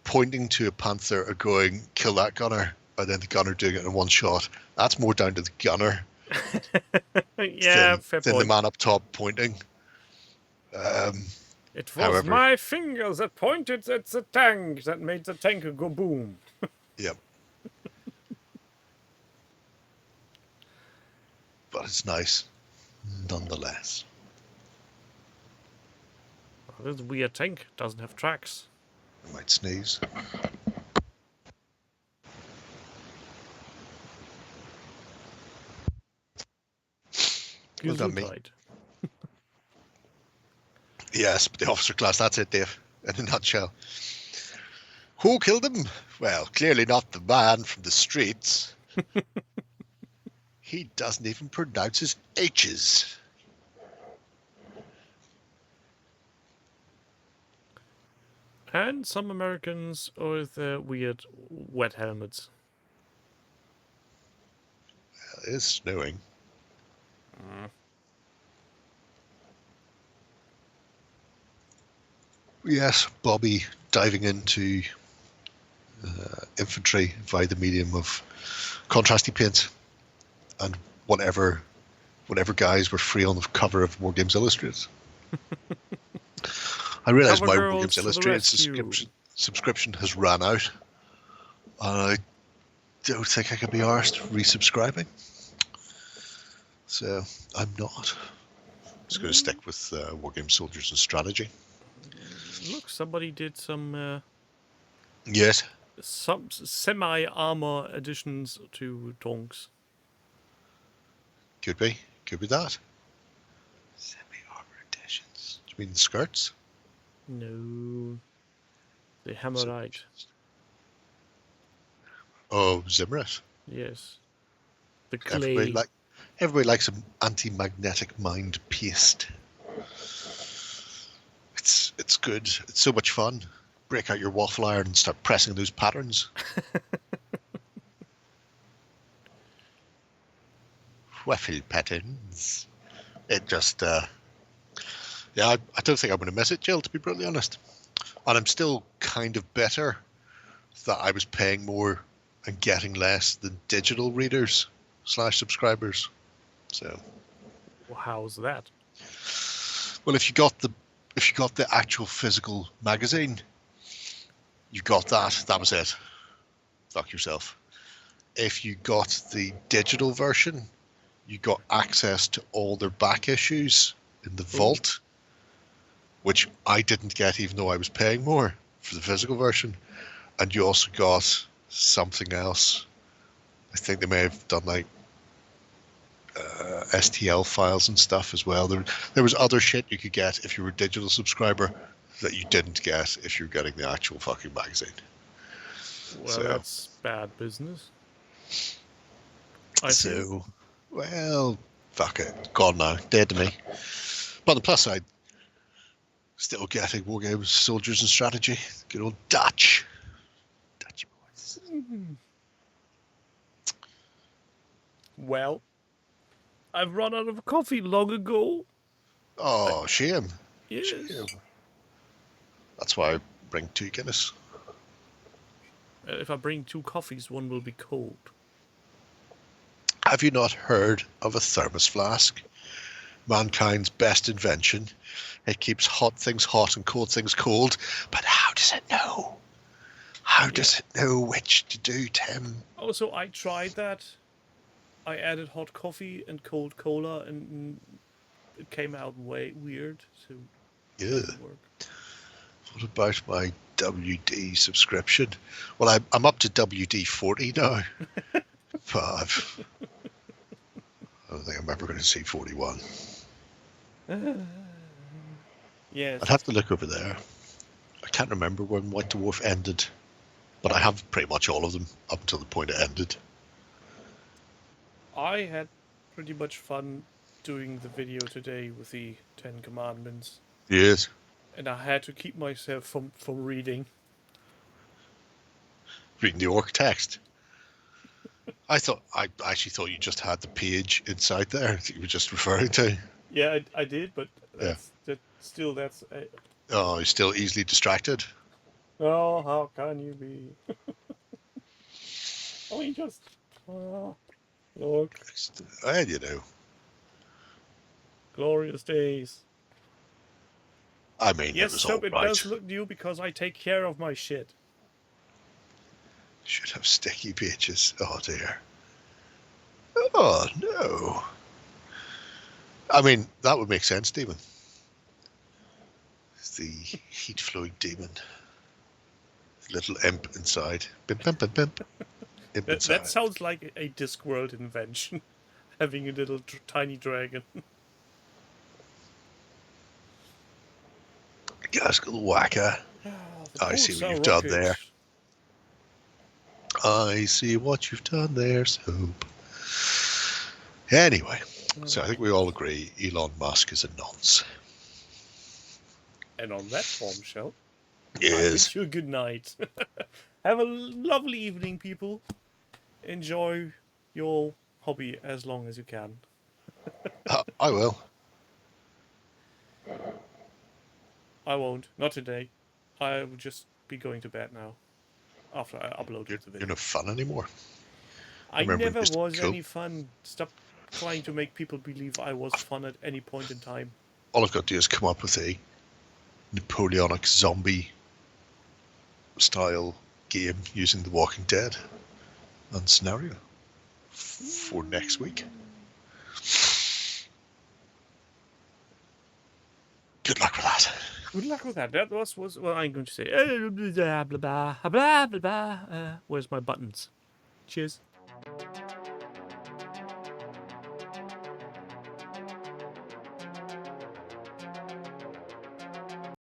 pointing to a Panther or going, kill that gunner, and then the gunner doing it in one shot, that's more down to the gunner Yeah, fair than point. the man up top pointing. It was however, my fingers that pointed at the tank that made the tank go boom. Yep. But it's nice, nonetheless. This weird tank doesn't have tracks. I might sneeze. Well done, me. Gesundheit. Yes, but the officer class, that's it, Dave, in a nutshell. Who killed him? Well, clearly not the man from the streets. He doesn't even pronounce his H's. And some Americans with weird wet helmets. It is snowing. Yes, Bobby diving into infantry via the medium of contrasty paints and whatever guys were free on the cover of War Games Illustrated. I realised Cover my girls War Games to the Illustrated rescue. subscription has ran out, and I don't think I can be arsed resubscribing. So I'm not. I'm just going to stick with War Games Soldiers and Strategy. Look, somebody did some Yes. semi-armor additions to Tonks. Could be that. Semi-armor editions. Do you mean the skirts? No. The Hammerite. Oh, Zimrit. Yes. The clay. Everybody likes an anti-magnetic mind paste. It's good. It's so much fun. Break out your waffle iron and start pressing those patterns. Waffle patterns. It just, I don't think I'm going to miss it, Jill, to be brutally honest. And I'm still kind of bitter that I was paying more and getting less than digital readers / subscribers. So, Well, how's that? well, if you got the actual physical magazine, you got that. That was it. Fuck yourself. If you got the digital version, you got access to all their back issues in the vault, which I didn't get even though I was paying more for the physical version. And you also got something else. I think they may have done like STL files and stuff as well. There was other shit you could get if you were a digital subscriber that you didn't get if you're getting the actual fucking magazine. Well, that's bad business. Well, fuck it. Gone now. Dead to me. But on the plus side, still getting War Games, Soldiers and Strategy. Good old Dutch. Dutchy boys. Well, I've run out of coffee long ago. Oh, shame. Yes. Shame. That's why I bring 2 Guinness. If I bring 2 coffees, one will be cold. Have you not heard of a thermos flask? Mankind's best invention. It keeps hot things hot and cold things cold. But how does it know? How does it know which to do, Tim? Oh, so I tried that. I added hot coffee and cold cola, and it came out way weird. So it didn't work. What about my WD subscription? Well, I'm up to WD 40 now. But I don't think I'm ever going to see 41. Yes. I'd have to look over there. I can't remember when White Dwarf ended, but I have pretty much all of them up until the point it ended. I had pretty much fun doing the video today with the 10 Commandments. Yes. And I had to keep myself from reading. Reading the orc text. I actually thought you just had the page inside there that you were just referring to. Yeah, I did, but that's. Oh, you're still easily distracted. Oh, how can you be? I mean, just look, And you know, glorious days. I mean, Yes, it was so all it right. does look new because I take care of my shit. Should have sticky pages. Oh dear. Oh no. I mean, that would make sense, Demon. It's the heat-flowing demon. Little imp inside. Bimp, bimp, bimp, bimp. Imp inside. That sounds like a Discworld invention. Having a little tiny dragon. Gaskell Whacker. I see what you've done there. I see what you've done there, Soap. Anyway, so I think we all agree Elon Musk is a nonce. And on that bombshell, I Yes. wish you a good night. Have a lovely evening, people. Enjoy your hobby as long as you can. I will. I won't. Not today. I will just be going to bed now. After I upload the You're video. no fun anymore. I remember never you used to be was cool. any fun. Stop trying to make people believe I was fun at any point in time. All I've got to do is come up with a Napoleonic zombie style game using The Walking Dead and scenario for next week. Good luck with that. Good luck with that. That was what I'm going to say. Blah, blah, blah, blah, blah, blah, blah. Where's my buttons? Cheers.